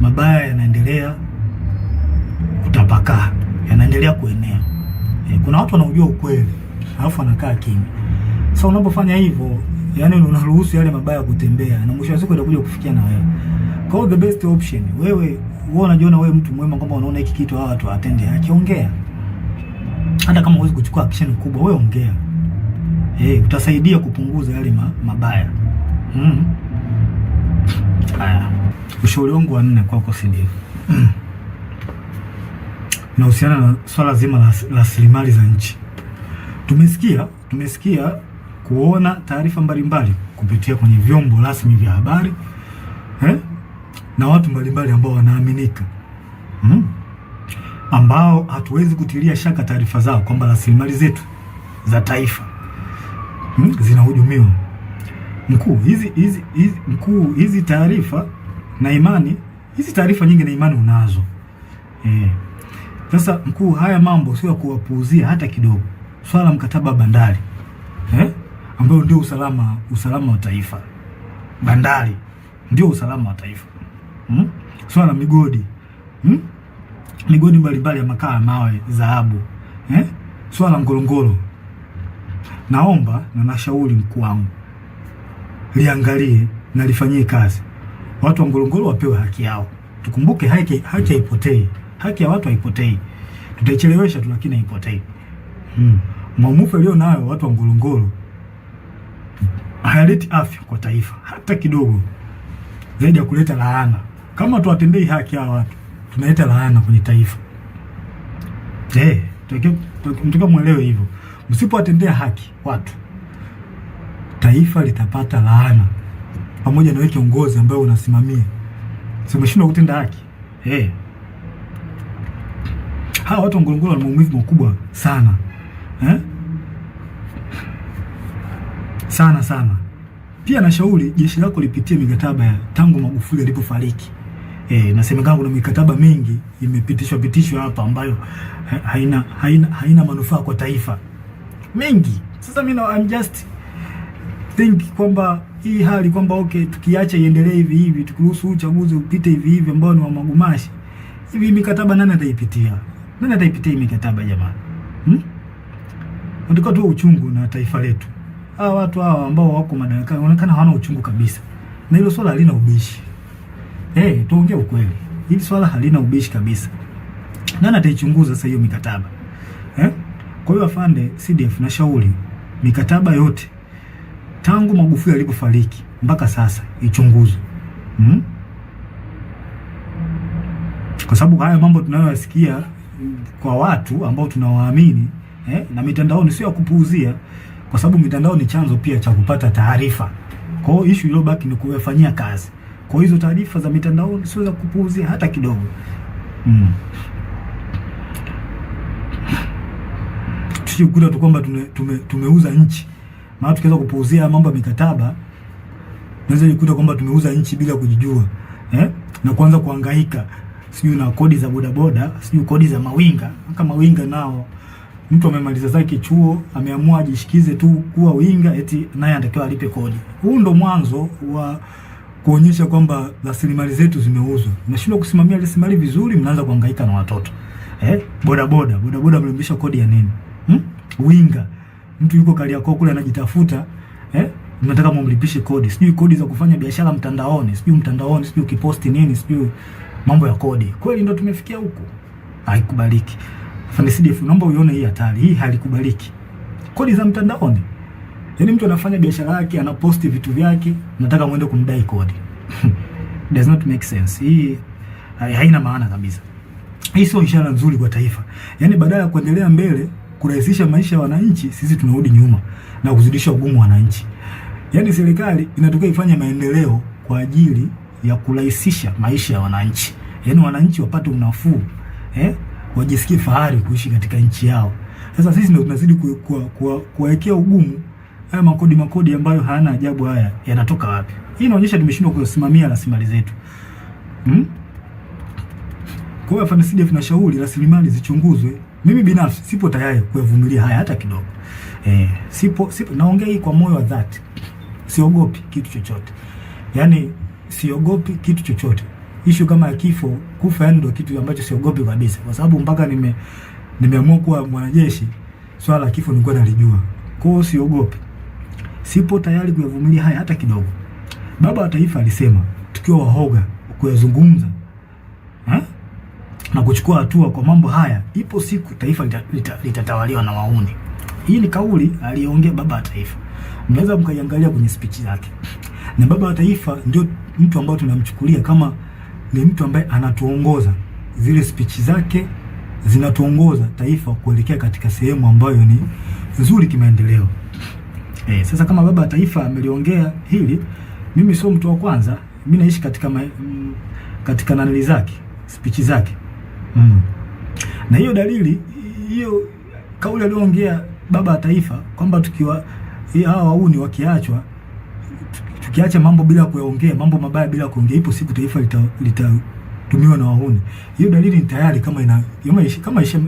mabaya yanaendelea kutapakaa, yanaendelea kuenea. Kuna watu wanaojua ukweli, alafu wanakaa kimya. Sasa unapofanya hivyo, yani unaruhusu yale mabaya kutembea, na mwisho wa siku itakuja kufikia na wewe. Kwa hiyo the best option, wewe unajiona wewe mtu mwema, kwamba unaona hiki kitu hawa watu atende, akiongea. Hata kama huwezi kuchukua action kubwa, wewe ongea. Utasaidia kupunguza yale mabaya. Haya. Ushauri wangu wa 4 kwako Sidifu. Unahusiana na swala zima la rasilimali za nchi. Tumesikia kuona taarifa mbalimbali kupitia kwenye vyombo rasmi vya habari na watu mbalimbali ambao wanaaminika, ambao hatuwezi kutilia shaka taarifa zao kwamba rasilimali zetu za taifa zinahujumiwa. Hizi taarifa na imani, hizi taarifa nyingi na imani unazo. Sasa mkuu, haya mambo sio ya kuwapuuzia hata kidogo. Swala mkataba wa bandari ambao ndio usalama wa taifa. Bandari ndio usalama wa taifa. Swala migodi. Migodi mbalimbali ya makaa, mawe, dhahabu. Swala Ngorongoro. Naomba na nashauri mkuu wangu liangalie na lifanyie kazi. Watu wa Ngorongoro wapewe haki yao. Tukumbuke haki haipotei. Haki ya watu haipotei. Tutaichelewesha tu, lakini haipotei. Maumivu leo nayo watu wa Ngorongoro hayaleti afya kwa taifa hata kidogo, zaidi ya kuleta laana. Kama tuwatendei haki hawa watu, tunaleta laana kwenye taifa. Mtaka muelewe hivyo. Msipowatendea haki watu, taifa litapata laana, pamoja na wewe kiongozi ambaye unasimamia. Sio umeshindwa kutenda haki. Hawa watu wa Ngorongoro wana maumivu makubwa sana. Sana. Pia nashauri jeshi lako lipitie mikataba ya tangu Magufuli alipofariki. Nasemekana kuna mikataba mingi imepitishwa hapa ambayo haina manufaa kwa taifa. Mengi. Sasa mimi I'm just think kwamba hii hali kwamba tukiacha iendelee hivi, tukiruhusu uchaguzi upite hivi ambao ni wa magumashi. Hivi mikataba nani ataipitia? Nani ataipitia mikataba jamani? Ndiko tu uchungu na taifa letu. Hawa watu hawa ambao wako madarakani wanaonekana hawana uchungu kabisa. Na hilo swala halina ubishi. Tuongee ukweli. Hili swala halina ubishi kabisa. Nani ataichunguza sasa hiyo mikataba? Kwa hiyo afande CDF na shauri mikataba yote tangu Magufuli alipofariki mpaka sasa ichunguzwe. Kwa sababu haya mambo tunayoyasikia kwa watu ambao tunawaamini na mitandaoni sio ya kupuuzia, kwa sababu mitandao ni chanzo pia cha kupata taarifa. Kwa hiyo issue iliyobaki ni kufanyia kazi. Kwa hizo taarifa za mitandaoni sio za kupuuzia hata kidogo. Tusikuta tu kwamba tumeuza nchi. Maana tukianza kupuuzia mambo ya mikataba, tunaweza kukuta kwamba tumeuza nchi bila kujijua. Na kuanza kuhangaika sijui na kodi za bodaboda, sijui kodi za mawinga. Kama mawinga nao mtu amemaliza zake chuo, ameamua ajishikize tu kuwa winga, eti naye anatakiwa alipe kodi. Huu ndo mwanzo kuonyesha kwamba rasilimali zetu zimeuzwa. Mnashindwa kusimamia rasilimali vizuri, mnaanza kuhangaika na watoto. Boda mlimbisha kodi ya nini? Winga. Mtu yuko Kariakoo kule anajitafuta, mnataka mumlipishe kodi. Sijui kodi za kufanya biashara mtandaoni, sijui ukiposti nini, sijui mambo ya kodi. Kweli ndio tumefikia huko. Haikubaliki. Afande CDF, naomba uione hii hatari. Hii halikubaliki. Kodi za mtandaoni. Yaani mtu anafanya biashara yake, anaposti vitu vyake, nataka muende kumdai kodi. Does not make sense. Hii haina maana kabisa. Hii sio ishara nzuri kwa taifa. Yaani badala ya kuendelea mbele, kurahisisha maisha ya wananchi, sisi tunarudi nyuma na kuzidisha ugumu wa wananchi. Yaani serikali inataka ifanye maendeleo kwa ajili ya kurahisisha maisha ya wananchi. Yaani wananchi wapate unafuu, wajisikie fahari kuishi katika nchi yao. Sasa sisi ndio tunazidi kuwekea ugumu. Haya makodi ambayo hayana ajabu, haya yanatoka wapi? Hii inaonyesha tumeshindwa kusimamia rasilimali zetu. Kwa hiyo afande CDF nashauri rasilimali zichunguzwe. Mimi binafsi sipo tayari kuvumilia haya hata kidogo. Sipo naongea hii kwa moyo wa dhati. Siogopi kitu chochote. Yaani siogopi kitu chochote. Issue kama ya kifo, kufa ndio kitu ambacho siogopi kabisa. Kwa sababu mpaka nimeamua kuwa mwanajeshi, swala la kifo nilikuwa nalijua. Kwa hiyo siogopi. Sipo tayari kuvumilia haya hata kidogo. Baba wa Taifa alisema tukiwa wahoga kuyazungumza na kuchukua hatua kwa mambo haya, ipo siku taifa litatawaliwa na wahuni. Hii ni kauli aliyoongea Baba wa Taifa. Mnaweza mkaiangalia kwenye speech zake. Na Baba wa Taifa ndio mtu ambaye tunamchukulia kama ni mtu ambaye anatuongoza. Zile speech zake zinatuongoza taifa kuelekea katika sehemu ambayo ni nzuri kimaendeleo. Sasa kama Baba wa Taifa ameliongea hili, mimi sio mtu wa kwanza. Mimi naishi katika nanili zake, speech zake. Na hiyo dalili, hiyo kauli aliyoongea Baba wa Taifa kwamba tukiwa hawa wahuni wakiachwa, tukiacha mambo bila kuyaongea, mambo mabaya bila kuongea, ipo siku taifa litatumiwa na wahuni. Hiyo dalili ni tayari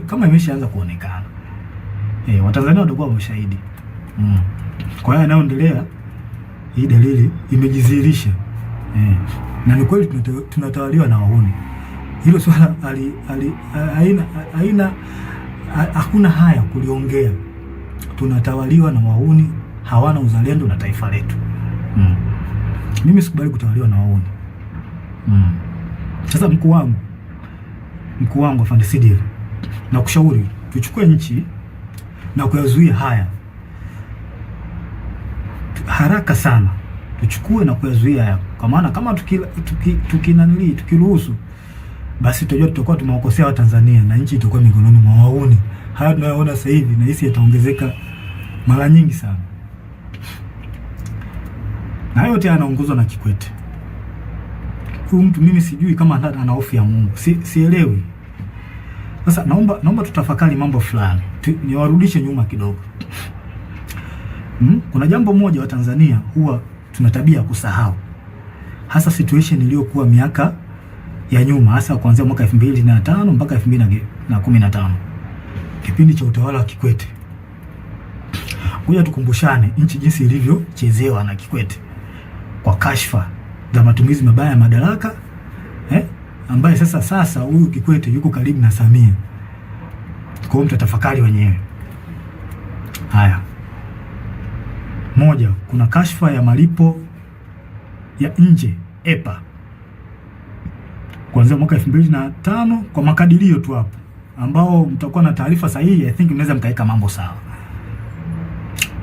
kama imeshaanza kuonekana. Watanzania watakuwa mashahidi. Kwa hiyo yanayoendelea, hii dalili imejidhihirisha. Na ni kweli tunatawaliwa na wahuni. Hilo swala hakuna haya kuliongea. Tunatawaliwa na wahuni, hawana uzalendo na taifa letu. Mimi sikubali kutawaliwa na wahuni. Sasa mkuu wangu afande CDF, na kushauri tuchukue nchi na kuyazuia haya haraka sana. Tuchukue na kuyazuia haya, kwa maana kama tukiruhusu, basi tutajua tutakuwa tumewakosea Watanzania na nchi itakuwa mikononi mwa wahuni. Haya tunayoona sasa hivi na hisi yataongezeka mara nyingi sana. Na yote anaongozwa na Kikwete. Huyu mtu mimi sijui kama ana hofu ya Mungu. Sielewi. Sasa naomba tutafakari mambo fulani. Niwarudishe nyuma kidogo. Kuna jambo moja wa Tanzania huwa tuna tabia kusahau. Hasa situation iliyokuwa miaka ya nyuma, hasa kuanzia mwaka 2005 mpaka 2015. Kipindi cha utawala wa Kikwete. Ngoja tukumbushane nchi jinsi ilivyochezewa na Kikwete kwa kashfa za matumizi mabaya ya madaraka, ambaye sasa huyu Kikwete yuko karibu na Samia. Kwa hiyo mtatafakari wenyewe. Haya. Moja, kuna kashfa ya malipo ya nje EPA kuanzia mwaka 2005 kwa makadirio tu hapo, ambao mtakuwa na taarifa sahihi. I think mnaweza mkaweka mambo sawa.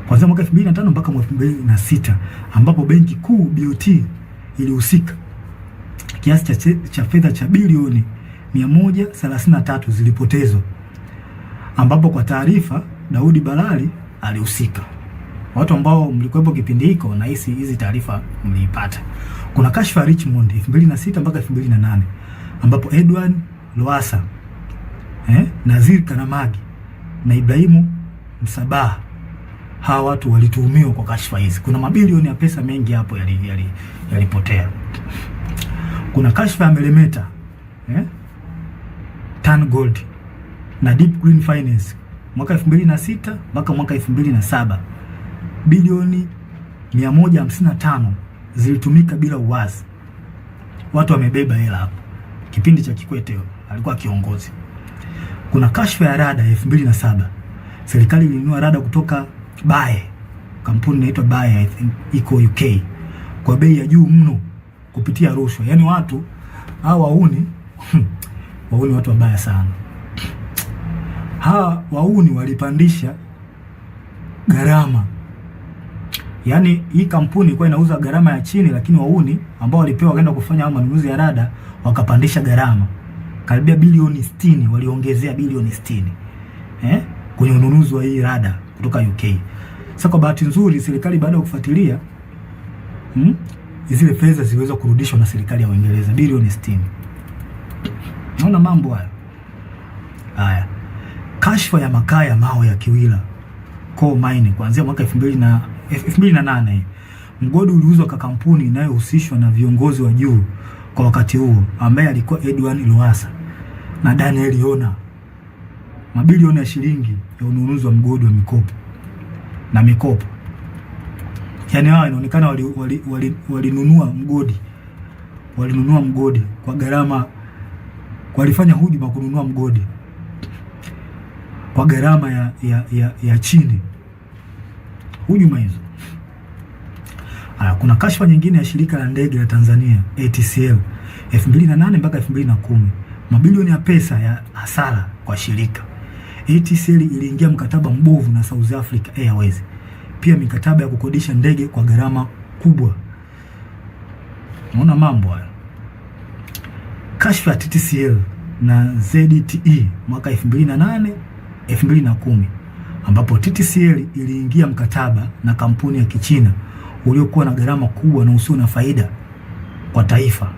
Kuanzia mwaka 2005 mpaka mwaka 2006, ambapo benki kuu BOT ilihusika. Kiasi cha fedha cha bilioni 133 zilipotezwa, ambapo kwa taarifa Daudi Balali alihusika. Watu ambao mlikuwepo kipindi hiko na hizi taarifa mliipata. Kuna kashfa ya Richmond 2006 mpaka 2008, ambapo Edward Lowassa, Nazir Kanamagi na Ibrahimu Msabaha, hawa watu walituhumiwa kwa kashfa hizi. Kuna mabilioni ya pesa mengi hapo yalipotea. Kuna kashfa ya Meremeta, Tan Gold na Deep Green Finance mwaka 2006 mpaka mwaka 2007, bilioni 155 zilitumika bila uwazi. Watu wamebeba hela hapo. Kipindi cha Kikwete alikuwa kiongozi. Kuna kashfa ya rada 2007. Serikali ilinunua rada kutoka Bae. Kampuni inaitwa Bae, I think iko UK. Kwa bei ya juu mno kupitia rushwa. Yaani watu hawa wauni watu wabaya sana. Hawa wauni walipandisha gharama. Yaani hii kampuni ilikuwa inauza gharama ya chini, lakini wauni ambao walipewa wakaenda kufanya hao manunuzi ya rada wakapandisha gharama. Karibia bilioni 60, waliongezea bilioni 60. Kwenye ununuzi wa hii rada kutoka UK. Sasa kwa bahati nzuri serikali baada ya kufuatilia zile fedha ziliweza kurudishwa na serikali ya Uingereza, bilioni 60. Naona mambo haya. Haya. Kashfa ya makaa ya mawe ya Kiwila Coal Mine kuanzia mwaka 2008. Mgodi uliuzwa kwa kampuni inayohusishwa na viongozi wa juu kwa wakati huo ambaye alikuwa Edward Lowassa na Daniel Yona. Mabilioni ya shilingi ya ununuzi wa mgodi wa mikopo. Yaani hawa inaonekana walinunua mgodi. Walinunua mgodi kwa gharama, walifanya hujuma kununua mgodi kwa gharama ya chini. Hujuma hizo. Kuna kashfa nyingine ya shirika la ndege la Tanzania ATCL 2008 mpaka 2010. Mabilioni ya pesa ya hasara kwa shirika. ATCL iliingia mkataba mbovu na South Africa Airways. Pia mikataba ya kukodisha ndege kwa gharama kubwa. Unaona mambo haya. Kashfa ya TTCL na ZTE mwaka 2008 2010, ambapo TTCL iliingia mkataba na kampuni ya Kichina uliokuwa na gharama kubwa na usio na faida kwa taifa.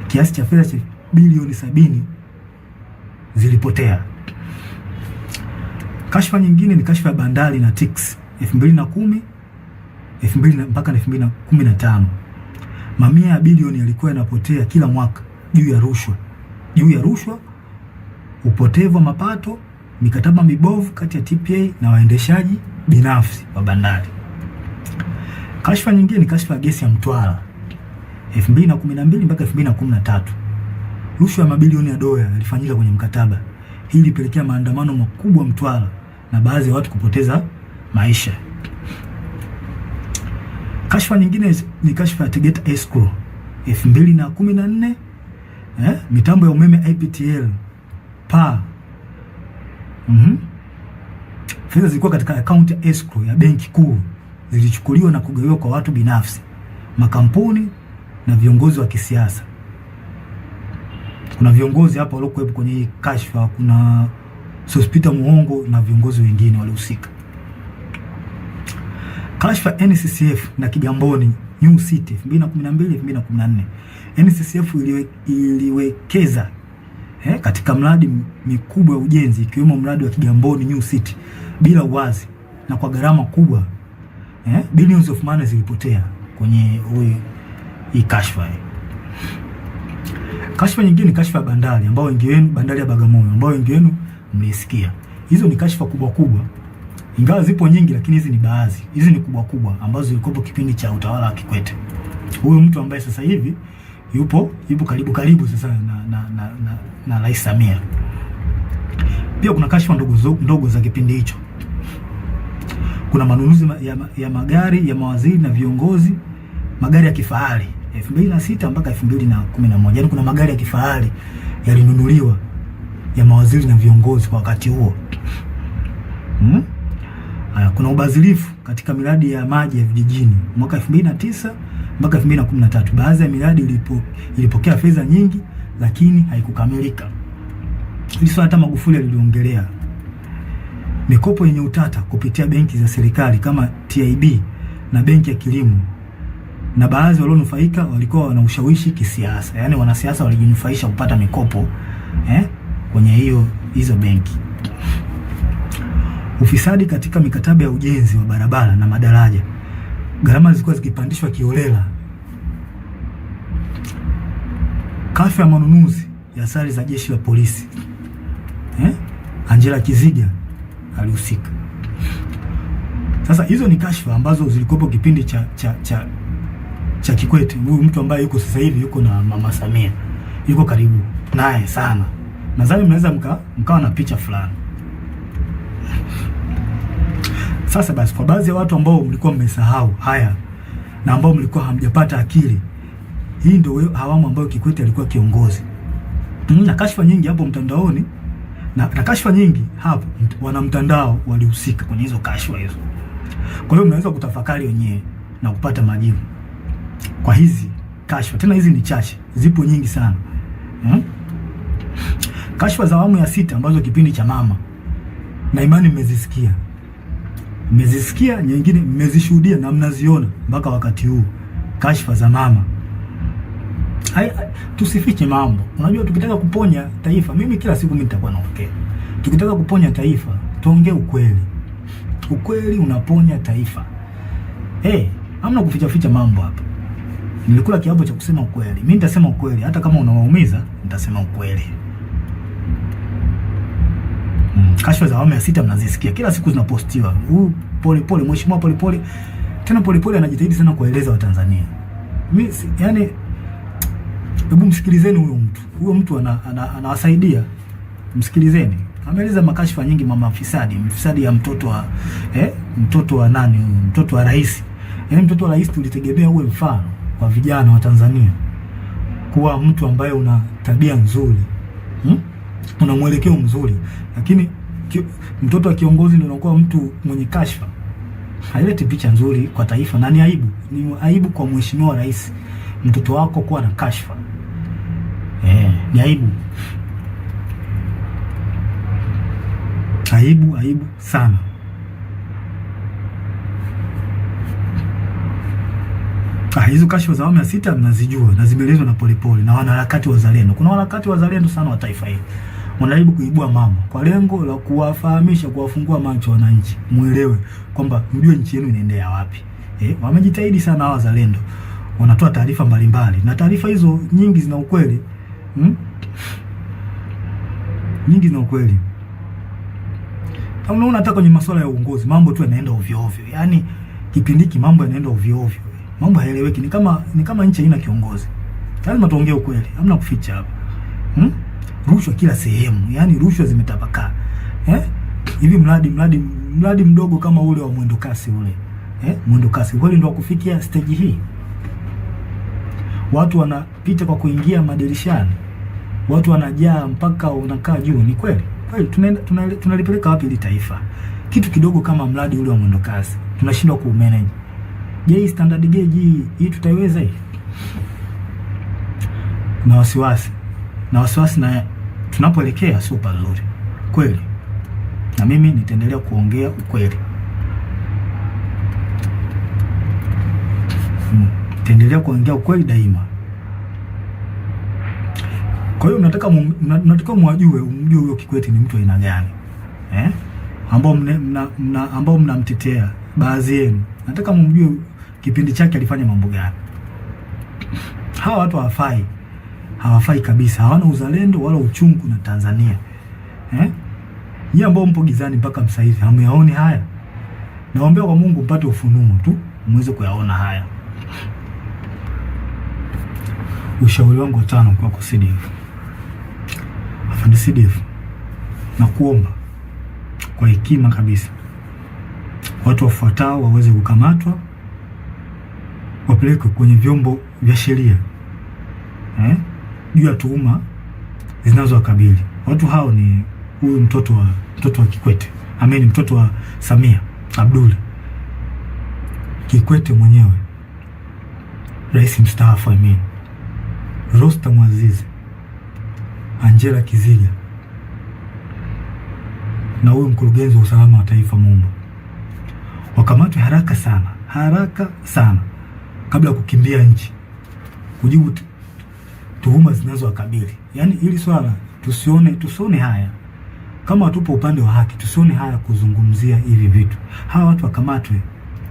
Kiasi cha fedha cha bilioni 70 zilipotea. Kashfa nyingine ni kashfa ya bandari na TICS 2010 mpaka 2015. Mamia ya bilioni yalikuwa yanapotea kila mwaka juu ya rushwa, upotevu wa mapato, mikataba mibovu kati ya TPA na waendeshaji binafsi wa bandari. Kashfa nyingine ni kashfa ya gesi ya Mtwara 2012 mpaka 2013. Rushwa ya mabilioni ya dola yalifanyika kwenye mkataba. Hii ilipelekea maandamano makubwa Mtwara na baadhi ya watu kupoteza maisha. Kashfa nyingine ni kashfa ya Tegeta Escrow 2014. Mitambo ya umeme IPTL PA. Fedha zilikuwa katika akaunti ya escrow ya benki kuu zilichukuliwa na kugawiwa kwa watu binafsi, makampuni na viongozi wa kisiasa. Kuna viongozi hapa waliokuwepo kwenye hii kashfa, kuna Sospeter Muhongo na viongozi wengine walihusika. Kashfa NCCF na Kigamboni New City 2012-2014. NCCF iliwekeza katika mradi mikubwa ya ujenzi ikiwemo mradi wa Kigamboni New City bila uwazi na kwa gharama kubwa. Billions of money zilipotea kwenye hii kashfa. Kashfa nyingine ni kashfa ya bandari ambao wengi wenu, bandari ya Bagamoyo ambao wengi wenu mlisikia. Hizo ni kashfa kubwa. Ingawa zipo nyingi lakini hizi ni baadhi. Hizi ni kubwa ambazo zilikuwa kipindi cha utawala wa Kikwete. Huyu mtu ambaye sasa hivi yupo karibu sasa na Rais Samia. Pia kuna kashfa ndogo za kipindi hicho. Kuna manunuzi ya magari ya mawaziri na viongozi, magari ya kifahari 2006 mpaka 2011. Yaani kuna magari ya kifahari yalinunuliwa ya mawaziri na viongozi kwa wakati huo. Kuna ubadhirifu katika miradi ya maji ya vijijini mwaka 2009 mpaka 2013. Baadhi ya miradi ilipokea fedha nyingi lakini haikukamilika. Hili hata Magufuli aliliongelea. Mikopo yenye utata kupitia benki za serikali kama TIB na benki ya kilimo, na baadhi walionufaika walikuwa wana ushawishi kisiasa. Yaani wanasiasa walijinufaisha kupata mikopo kwenye hizo benki. Ufisadi katika mikataba ya ujenzi wa barabara na madaraja. Gharama zilikuwa zikipandishwa kiholela. Kashfa ya manunuzi ya sare za jeshi la polisi. Angela Kiziga alihusika. Sasa hizo ni kashfa ambazo zilikuwa kipindi cha Kikwete, huyu mtu ambaye yuko sasa hivi yuko na Mama Samia, yuko karibu naye sana. Nadhani mnaweza mkawa na picha fulani. Sasa basi, kwa baadhi ya watu ambao mlikuwa mmesahau haya na ambao mlikuwa hamjapata akili, hii ndio awamu ambayo Kikwete alikuwa kiongozi. Na kashfa nyingi hapo mtandaoni na kashfa nyingi hapo, wana mtandao walihusika kwenye hizo kashfa hizo. Kwa hiyo mnaweza kutafakari wenyewe na kupata majibu kwa hizi kashfa. Tena hizi ni chache, zipo nyingi sana. Kashfa za awamu ya 6 ambazo kipindi cha mama na imani mmezisikia, nyingine mmezishuhudia na mnaziona mpaka wakati huu. Kashfa za mama. Tusifiche mambo. Unajua, tukitaka kuponya taifa, mimi kila siku nitakuwa naongea, tukitaka kuponya taifa tuongee ukweli. Ukweli unaponya taifa. Hamna kuficha mambo hapa. Nilikula kiapo cha kusema ukweli. Mimi nitasema ukweli, hata kama unawaumiza nitasema ukweli. Kashfa za awamu ya 6 mnazisikia kila siku zinapostiwa. Polepole, mheshimiwa Polepole. Tena Polepole anajitahidi sana kueleza Watanzania. Mimi yani, hebu msikilizeni huyo mtu anawasaidia. Msikilizeni. Ameeleza makashfa nyingi, mama mfisadi ya mtoto wa nani, mtoto wa rais. Yaani mtoto wa rais tulitegemea uwe mfano kwa vijana wa Tanzania, kuwa mtu ambaye una tabia nzuri, una mwelekeo mzuri, lakini mtoto wa kiongozi ndio anakuwa mtu mwenye kashfa. Haileti picha nzuri kwa taifa, na ni aibu kwa mheshimiwa rais, mtoto wako kuwa na kashfa. Ni aibu. Aibu sana. Hizo kashfa za awamu ya 6 mnazijua na zimeelezwa na Polepole na wanaharakati wazalendo. Kuna wanaharakati wazalendo sana wa taifa hili, wanajaribu kuibua mama kwa lengo la kuwafahamisha, kuwafungua macho wananchi, muelewe kwamba mjue nchi yenu inaendea wapi. Wamejitahidi sana hawa wazalendo, wanatoa taarifa mbalimbali na taarifa hizo nyingi zina ukweli. Nyingi zina ukweli. Kama unaona hata kwenye masuala ya uongozi mambo tu yanaenda ovyo ovyo. Yaani kipindi hiki mambo yanaenda ovyo ovyo. Mambo hayaeleweki, ni kama nchi haina kiongozi. Lazima tuongee ukweli, hamna kuficha hapa. Rushwa kila sehemu, yaani rushwa zimetapakaa. Hivi mradi mdogo kama ule wa mwendo kasi ule. Mwendo kasi kweli ndio kufikia stage hii. Watu wanapita kwa kuingia madirishani. Watu wanajaa mpaka unakaa juu. Ni kweli? Kweli tunalipeleka wapi ili taifa? Kitu kidogo kama mradi ule wa mwendo kasi tunashindwa ku-manage. Je, standard gauge hii tutaiweza hii? Na wasiwasi na tunapoelekea sio pazuri. Kweli. Na mimi nitaendelea kuongea ukweli. Nitaendelea kuongea ukweli daima. Kwa hiyo nataka umjue huyo Kikwete ni mtu aina gani. Ambao mnamtetea baadhi yenu. Nataka mumjue kipindi chake alifanya mambo gani. Hawa watu hawafai kabisa. Hawana uzalendo wala uchungu na Tanzania. Nyie ambao mpo gizani mpaka sasa hivi hamyaoni haya. Naomba kwa Mungu mpate ufunuo tu muweze kuyaona haya. Ushauri wangu wa 5 kwa CDF. Afande CDF, na kuomba kwa hekima kabisa, watu wafuatao waweze kukamatwa, wapelekwe kwenye vyombo vya sheria juu ya tuhuma zinazowakabili. Watu hao ni huyu mtoto wa Kikwete, mtoto wa Samia Abdul Kikwete mwenyewe, rais mstaafu, Rostam Aziz, Angela Kiziga na huyu mkurugenzi wa usalama wa taifa Mumba. Wakamatwe haraka sana kabla ya kukimbia nchi kujibu tuhuma zinazowakabili. Yaani ili swala tusione haya. Kama tupo upande wa haki, tusione haya kuzungumzia hivi vitu. Hawa watu wakamatwe.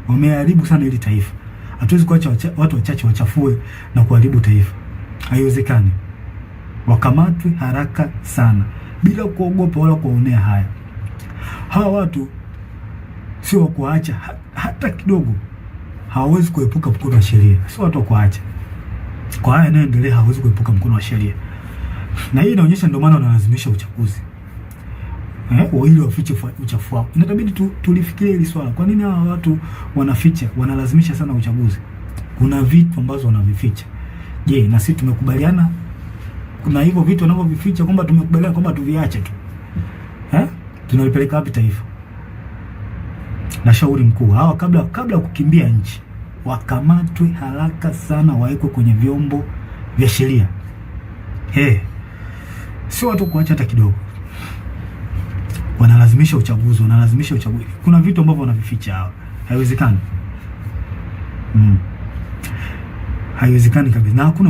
Wameharibu sana hili taifa. Hatuwezi kuacha watu wachache wachafue na kuharibu taifa. Haiwezekani. Wakamatwe haraka sana bila kuogopa wala kuonea haya. Hawa watu sio kuacha hata kidogo. hawawezi kuepuka mkono wa sheria, sio watu kuacha. Kwa haya yanayoendelea hawawezi kuepuka mkono wa sheria, na hii inaonyesha ndio maana wanalazimisha uchaguzi ili wafiche uchafu wao. Inatabidi tulifikirie hili swala. Kwa nini hawa watu wanaficha, wanalazimisha sana uchaguzi? Kuna vitu ambazo wanavificha. Je, na sisi tumekubaliana kuna hivyo vitu wanavyovificha kwamba tumekubaliana kwamba tuviache tu? Tunalipeleka wapi taifa? Na shauri mkuu, hawa kabla kukimbia nchi wakamatwe haraka sana, wawekwe kwenye vyombo vya sheria. Sio watu kuacha hata kidogo. Wanalazimisha uchaguzi, Kuna vitu ambavyo wanavificha hawa. Haiwezekani. Haiwezekani kabisa. Na hakuna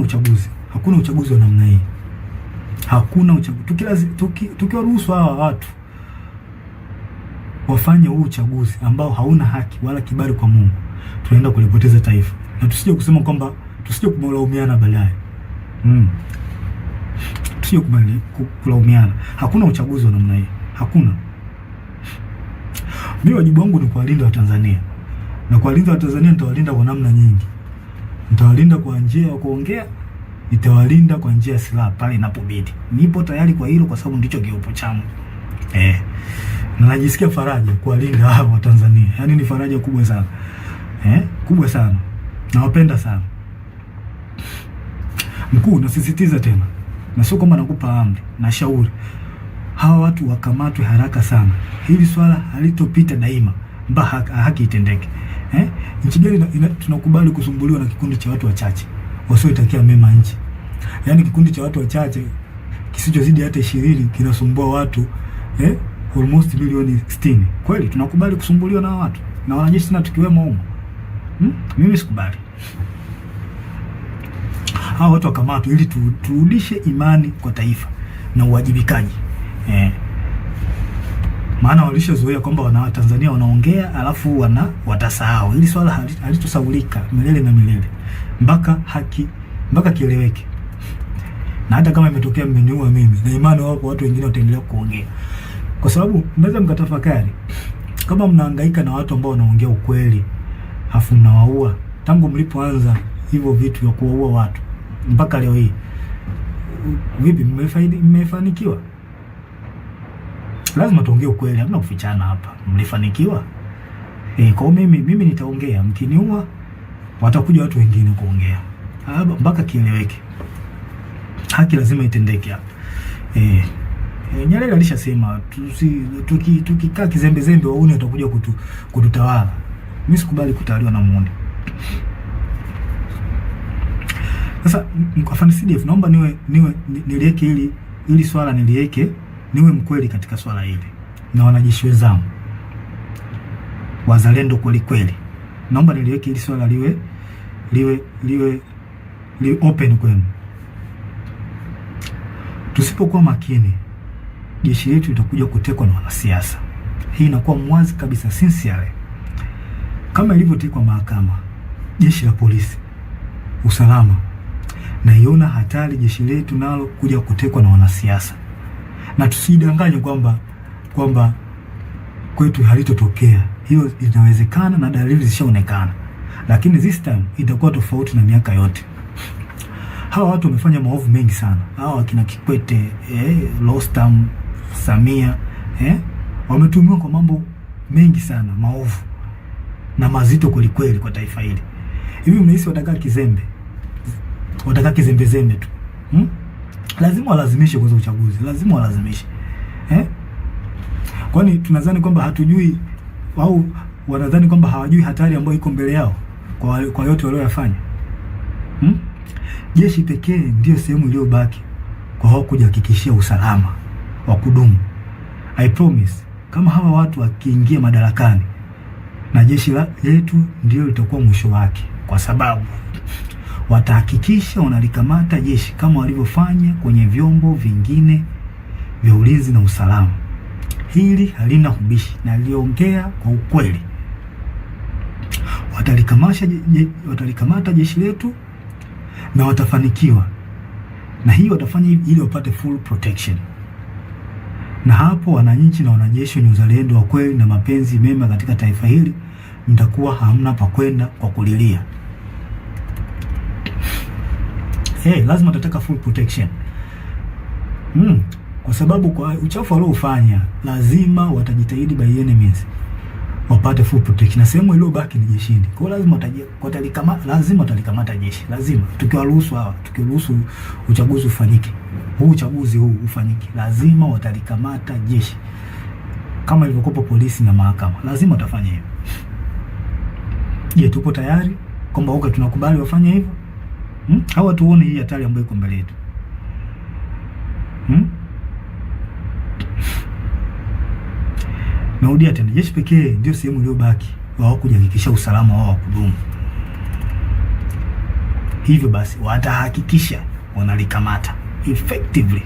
uchaguzi wa namna hii. Hakuna uchaguzi. Tukiwaruhusu hawa watu wafanye huu uchaguzi ambao hauna haki wala kibali kwa Mungu, tunaenda kulipoteza taifa. Na tusije kusema kwamba kumlaumiana baadaye. Tusije kulaumiana. Hakuna uchaguzi wa namna hii. Hakuna. Mimi wajibu wangu ni kuwalinda Watanzania. Na kuwalinda Watanzania nitawalinda kwa namna nyingi. Nitawalinda kwa njia ya kuongea, nitawalinda kwa njia ya silaha pale inapobidi. Nipo tayari kwa hilo kwa sababu ndicho kiupo changu. Na najisikia faraja kuwalinda hao Watanzania. Yaani ni faraja kubwa sana. Kubwa sana. Nawapenda sana. Mkuu, nasisitiza tena. Na sio kwamba nakupa amri, na shauri. Hawa watu wakamatwe haraka sana. Hili swala halitopita daima mpaka haki itendeke. Nchi gani tunakubali kusumbuliwa na kikundi cha watu wachache wasioitakia mema nchi? Yaani kikundi cha watu wachache kisichozidi hata 20 kinasumbua watu almost milioni 60. Kweli tunakubali kusumbuliwa na watu na wanajeshi na tukiwemo humo? Mimi sikubali. Hawa watu wakamatwe ili turudishe imani kwa taifa na uwajibikaji. Maana walishazoea kwamba Watanzania wanaongea alafu watasahau. Hili swala halitosahaulika milele na milele mpaka kieleweke. Na hata kama imetokea mmeniua mimi, na imani wapo watu wengine wataendelea kuongea. Kwa sababu mnaweza mkatafakari, kama mnahangaika na watu ambao wanaongea ukweli afu mnawaua tangu mlipoanza hivyo vitu vya kuwaua watu mpaka leo hii, vipi mmefanikiwa? Lazima tuongee ukweli, hamna kufichana hapa. Mlifanikiwa? Kwa mimi nitaongea, mkiniua watakuja watu wengine kuongea. Mpaka kieleweke. Haki lazima itendeke hapa. Nyerere alishasema tukikaa kizembe wauni watakuja kututawala. Mimi sikubali kutawaliwa na muuni. Sasa afande CDF, naomba niliweke ili swala niliweke, niwe mkweli katika swala hili. Na wanajeshi wenzangu wazalendo kweli. Naomba niliweke ili swala liwe open kwenu. Tusipokuwa makini, jeshi letu litakuja kutekwa na wanasiasa. Hii inakuwa mwazi kabisa, sincerely. Kama ilivyotekwa mahakama, jeshi la polisi, usalama, na iona hatari jeshi letu nalo kuja kutekwa na wanasiasa. Na tusidanganye kwamba kwetu halitotokea. Hiyo inawezekana na dalili zishaonekana. Lakini this time itakuwa tofauti na miaka yote. Hawa watu wamefanya maovu mengi sana. Hawa kina Kikwete, Rostam, Samia, wametumiwa kwa mambo mengi sana, maovu na mazito kweli kwa taifa hili. Hivi mnahisi watakaa kizembe? Watakaa kizembe tu? Lazima walazimishe kwa uchaguzi. Lazima walazimishe. Kwani tunadhani kwamba hatujui au wanadhani kwamba hawajui hatari ambayo iko mbele yao kwa yote walioyafanya? Jeshi pekee ndio sehemu iliyobaki kwa hao kujihakikishia usalama wa kudumu. I promise, kama hawa watu wakiingia madarakani, na jeshi letu ndio litakuwa mwisho wake, kwa sababu watahakikisha wanalikamata jeshi kama walivyofanya kwenye vyombo vingine vya ulinzi na usalama. Hili halina ubishi na liongea kwa ukweli. Watalikamata jeshi letu na watafanikiwa. Na hii watafanya ili wapate full protection. Na hapo wananchi na wanajeshi wenye uzalendo wa kweli na mapenzi mema katika taifa hili mtakuwa hamna pa kwenda kwa kulilia. Lazima tutataka full protection. Kwa sababu kwa uchafu waliofanya lazima watajitahidi by enemies wapate full protection, na sehemu iliyobaki ni jeshini. Kwa hiyo lazima watalikamata jeshi, lazima. Tukiruhusu uchaguzi ufanyike, uchaguzi huu ufanyike, lazima watalikamata jeshi kama ilivyokuwa polisi na mahakama, lazima watafanya hivyo. Je, tupo tayari kwamba tunakubali wafanye hivyo? Hawa tuone hii hatari ambayo iko mbele yetu. Naudia tena, jeshi pekee ndio sehemu iliyobaki wao kujihakikisha usalama wao wa kudumu. Hivyo basi watahakikisha wanalikamata effectively.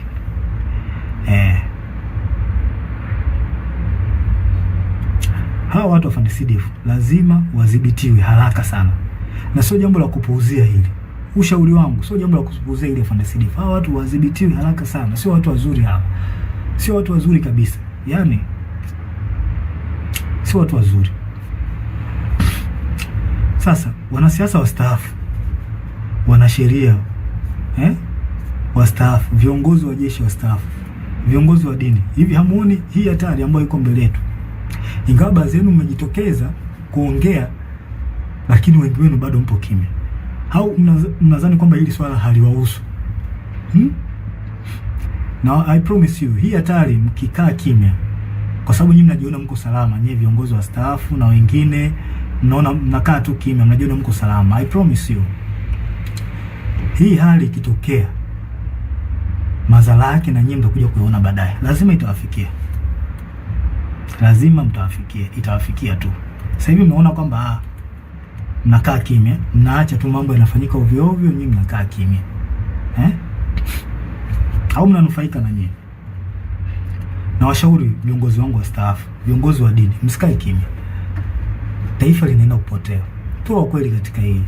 Hawa watu wa FARDC lazima wadhibitiwe haraka sana, na sio jambo la kupuuzia hili. Ushauri wangu sio jambo la kupuuzia hili. FARDC hawa watu wadhibitiwe haraka sana, sio watu wazuri hawa, sio watu wazuri kabisa, yani sio watu wazuri. Sasa wanasiasa wastaafu, wanasheria wastaafu, viongozi wa jeshi wastaafu, viongozi wa dini, hivi hamuoni hii hatari ambayo iko mbele yetu? Ingawa baadhi yenu mmejitokeza kuongea, lakini wengi wenu bado mpo kimya. Au mnadhani kwamba hili swala haliwahusu? Na I promise you, hii hatari mkikaa kimya, kwa sababu nyinyi mnajiona mko salama, nyinyi viongozi wa staafu na wengine mnaona mnakaa tu kimya, mnajiona mko salama. I promise you, hii hali ikitokea, madhara yake na nyinyi mtakuja kuona baadaye. Lazima itawafikia. Lazima mtawafikia, itawafikia tu. Sasa hivi mnaona kwamba mnakaa kimya, mnaacha tu mambo yanafanyika ovyo ovyo, nyinyi mnakaa kimya. Au mnanufaika na nyinyi? Na washauri viongozi wangu wastaafu, viongozi wa dini, msikae kimya. Taifa linaenda kupotea. Toa ukweli katika hili.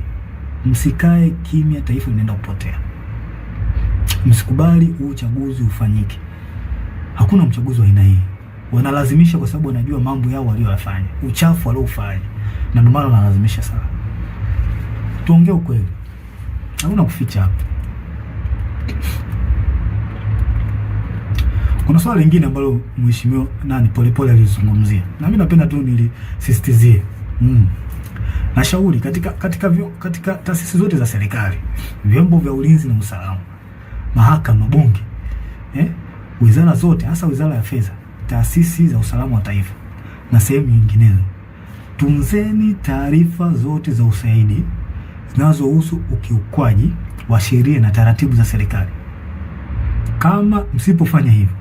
Msikae kimya, taifa linaenda kupotea. Msikubali uchaguzi ufanyike. Hakuna mchaguzi wa aina hii. Wanalazimisha kwa sababu wanajua mambo yao waliyofanya, uchafu waliofanya, na ndio maana wanalazimisha sana. Tuongee ukweli. Hakuna kuficha hapa. Kuna swali lingine ambalo mheshimiwa Polepole alizungumzia, na mimi napenda tu nilisisitizie. Nashauri katika taasisi zote za serikali, vyombo vya ulinzi na usalama, mahakama, bunge, wizara zote, hasa wizara ya fedha, taasisi za usalama wa taifa na sehemu nyinginezo, tunzeni taarifa zote za ushahidi zinazohusu ukiukwaji wa sheria na taratibu za serikali. Kama msipofanya hivyo,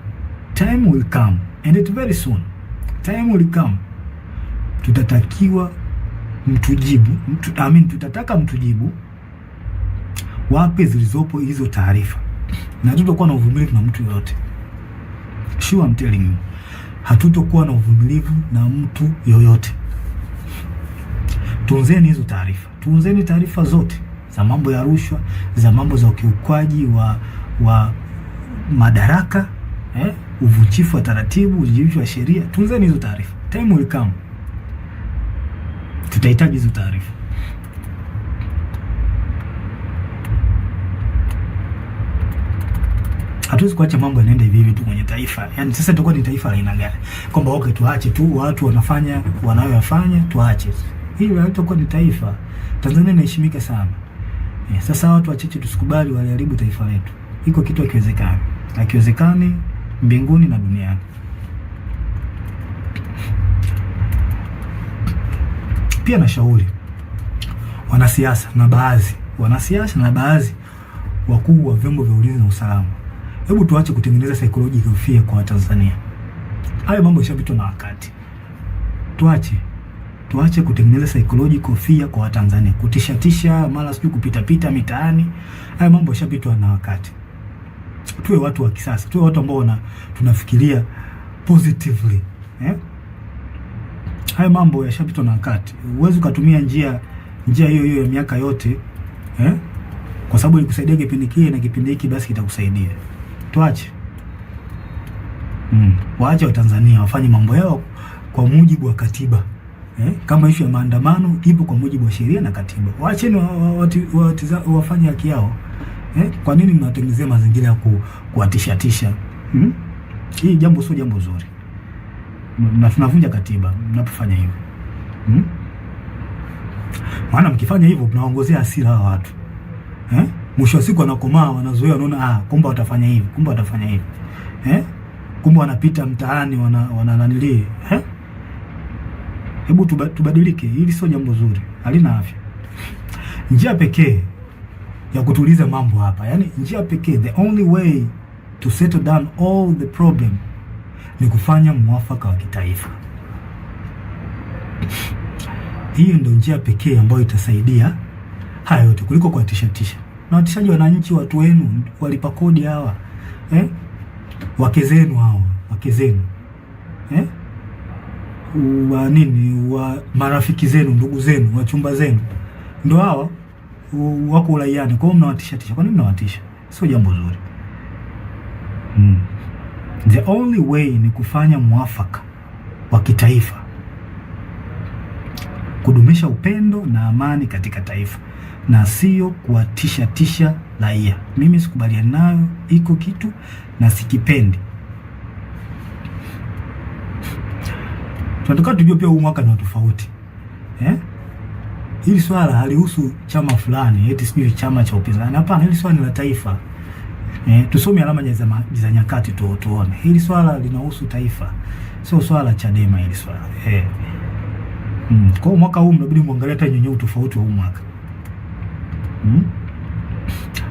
time will come, and it very soon, time will come, tutatakiwa mtujibu, tutataka mtujibu wapi zilizopo hizo taarifa, na hatutakuwa na uvumilivu na mtu yoyote. Sure, I'm telling you, hatutakuwa na uvumilivu na mtu yoyote. Tunzeni hizo taarifa, tunzeni taarifa zote za mambo ya rushwa, za mambo za ukiukwaji wa madaraka, uvunjifu wa taratibu, uvunjifu wa sheria. Tunzeni hizo taarifa. Time will come, tutahitaji hizo taarifa. Hatuwezi kuacha mambo yanaenda hivi hivi tu kwenye taifa. Yaani sasa tutakuwa ni taifa la aina gani? Kwamba tuache tu watu wanafanya wanayoyafanya, tuache. Hili halitakuwa ni taifa. Tanzania inaheshimika sana. Sasa watu wachache tusikubali waliharibu taifa letu. Iko kitu hakiwezekani. Hakiwezekani mbinguni na duniani. Pia nashauri wanasiasa na baadhi wakuu wa vyombo vya ulinzi na usalama, hebu tuache kutengeneza psychological fear kwa Tanzania. Hayo mambo yashapitwa na wakati. Tuache kutengeneza psychological fear kwa Tanzania, kutishatisha mara sijui kupita mitaani. Hayo mambo yashapitwa na wakati. Tuwe watu wa kisasa, tuwe watu ambao tunafikiria positively. Hayo mambo yashapitwa na wakati. Uwezo kutumia njia hiyo ya miaka yote, kwa sababu ilikusaidia kipindi kile na kipindi hiki, basi kitakusaidia. Tuache. Waache wa Tanzania wafanye mambo yao kwa mujibu wa katiba Kama issue ya maandamano ipo kwa mujibu wa sheria na katiba. Waacheni wafanye haki yao. Kwa nini mnatengenezea mazingira ya kuwatishatisha? Hii jambo sio jambo zuri. Na tunavunja katiba mnapofanya hivyo. Maana mkifanya hivyo mnaongozea hasira hawa watu. Mwisho wa siku wanakomaa, wanazoea, wanaona kumbe watafanya hivi, kumbe watafanya hivi. Kumbe wanapita mtaani wanananilie. Hebu tubadilike, hili sio jambo zuri, halina afya. Njia pekee ya kutuliza mambo hapa, yani njia pekee, the only way to settle down all the problem ni kufanya mwafaka wa kitaifa. Hiyo ndio njia pekee ambayo itasaidia haya yote kuliko kuwatishatisha. Na watishaji wananchi, watu wenu walipa kodi hawa, wake zenu hawa, wake zenu, wa nini, wa marafiki zenu, ndugu zenu, wachumba zenu, ndio hawa wako uraiani. Kwa hiyo mnawatishatisha. Kwa nini mnawatisha? Sio jambo zuri. The only way ni kufanya mwafaka wa kitaifa, kudumisha upendo na amani katika taifa, na sio kuwatishatisha raia. Mimi sikubaliani nayo, iko kitu na sikipendi. Tunataka tujue pia huu mwaka ni tofauti. Hili swala halihusu chama fulani, eti sijui chama cha upinzani. Hapana, hili swala ni la taifa. Tusome alama za nyakati tuone. Hili swala linahusu taifa. Sio swala la Chadema hili swala. Kwa mwaka huu mnabidi muangalie hata nyenye tofauti wa huu mwaka.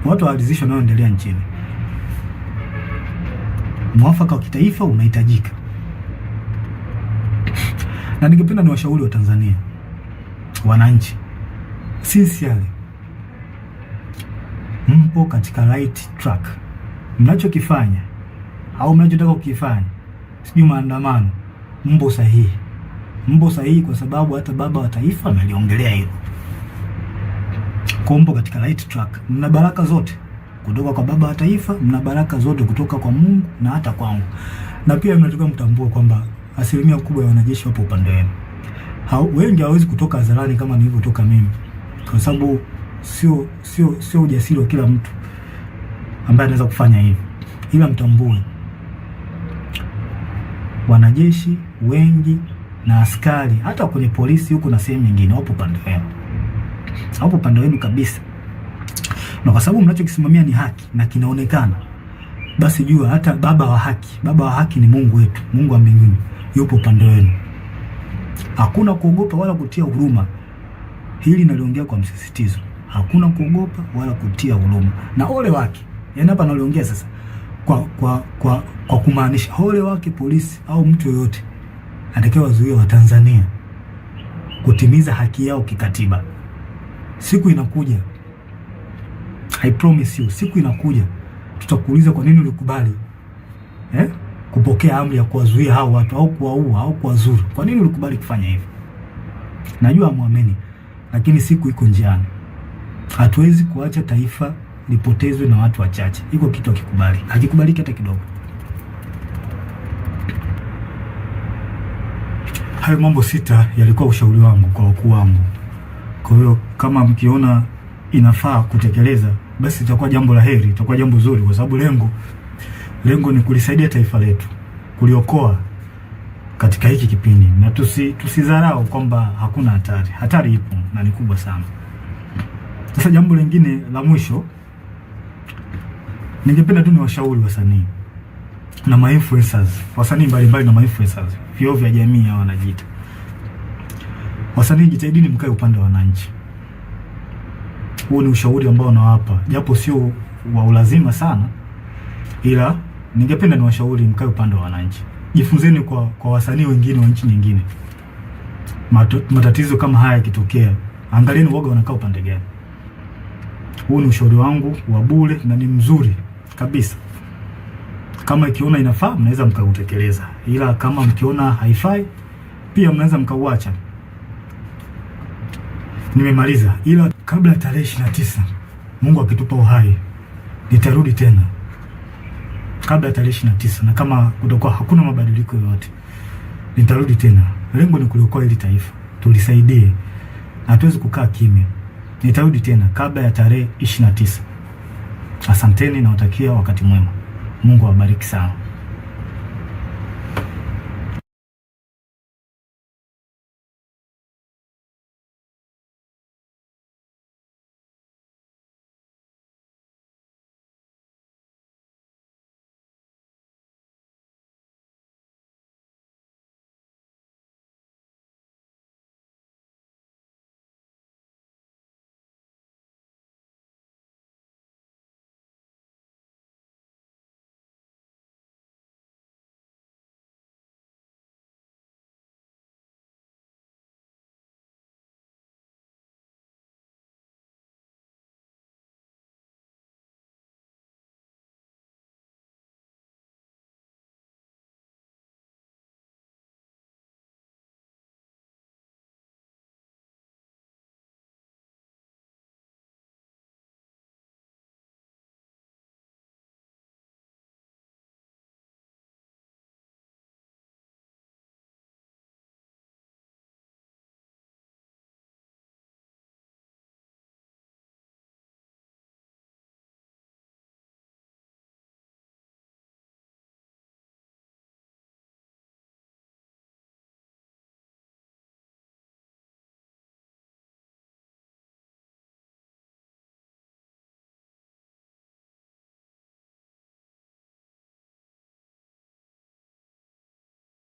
Watu waalizishwa nao endelea nchini. Mwafaka wa kitaifa unahitajika. Na ningependa niwashauri wa Tanzania, wananchi, sincerely, mpo katika right track. Mnachokifanya au mnachotaka kukifanya, sijui maandamano, mpo sahihi. Mpo sahihi kwa sababu hata baba wa taifa ameliongelea hilo. Mpo katika right track. Mna baraka zote kutoka kwa baba wa taifa, mna baraka zote kutoka kwa Mungu na hata kwangu. Na pia mnataka mtambue kwamba asilimia kubwa ya wanajeshi wapo upande wenu. Wengi hawezi kutoka hadharani kama nilivyotoka mimi, kwa sababu sio ujasiri wa kila mtu ambaye anaweza kufanya hivi. Ila mtambue wanajeshi wengi na askari, hata kwenye polisi huko na sehemu nyingine, wapo upande wenu. Hapo upande wenu kabisa. Na kwa sababu mnachokisimamia ni haki na kinaonekana, basi jua hata baba wa haki ni Mungu wetu, Mungu wa mbinguni, yupo upande wenu. Hakuna kuogopa wala kutia huruma. Hili naliongea kwa msisitizo. Hakuna kuogopa wala kutia huruma. Na ole wake, yani hapa naliongea sasa kwa kumaanisha ole wake polisi au mtu yoyote atakayewazuia wa Tanzania kutimiza haki yao kikatiba. Siku inakuja, I promise you, siku inakuja tutakuuliza kwa nini ulikubali kupokea amri ya kuwazuia hao watu au kuwaua au kuwazuru. Kwa nini ulikubali kufanya hivyo? Najua muamini, lakini siku iko njiani. Hatuwezi kuacha taifa lipotezwe na watu wachache. Iko kitu hakikubali. Hakikubaliki hata kidogo. Hayo mambo 6 yalikuwa ushauri wangu kwa wakuu wangu. Kwa hiyo kama mkiona inafaa kutekeleza, basi itakuwa jambo la heri, itakuwa jambo zuri, kwa sababu lengo ni kulisaidia taifa letu, kuliokoa katika hiki kipindi. Na tusidharau kwamba hakuna hatari. Hatari ipo na ni kubwa sana. Sasa jambo lingine la mwisho, ningependa tu niwashauri wasanii na ma-influencers, wasanii mbalimbali na ma-influencers, vioo vya jamii hao wanajiita. Wasanii, jitahidini mkae upande wa wananchi. Huo ni ushauri ambao nawapa, japo sio wa ulazima sana, ila ningependa niwashauri mkae upande wa wananchi. Jifunzeni kwa wasanii wengine wa nchi nyingine. Matatizo kama haya yakitokea, angalieni woga wanakaa upande gani. Huu ni ushauri wangu wa bure na ni mzuri kabisa. Kama ikiona inafaa, mnaweza mkautekeleza, ila kama mkiona haifai, pia mnaweza mkauacha. Nimemaliza, ila kabla ya tarehe 29 Mungu akitupa uhai nitarudi tena. Kabla ya tarehe 29, na kama kutakuwa hakuna mabadiliko yoyote, nitarudi tena. Lengo ni kuliokoa hili taifa. tulisaidie. Hatuwezi kukaa kimya. Nitarudi tena kabla ya tarehe 29. Asanteni, nawatakia wakati mwema. Mungu awabariki sana.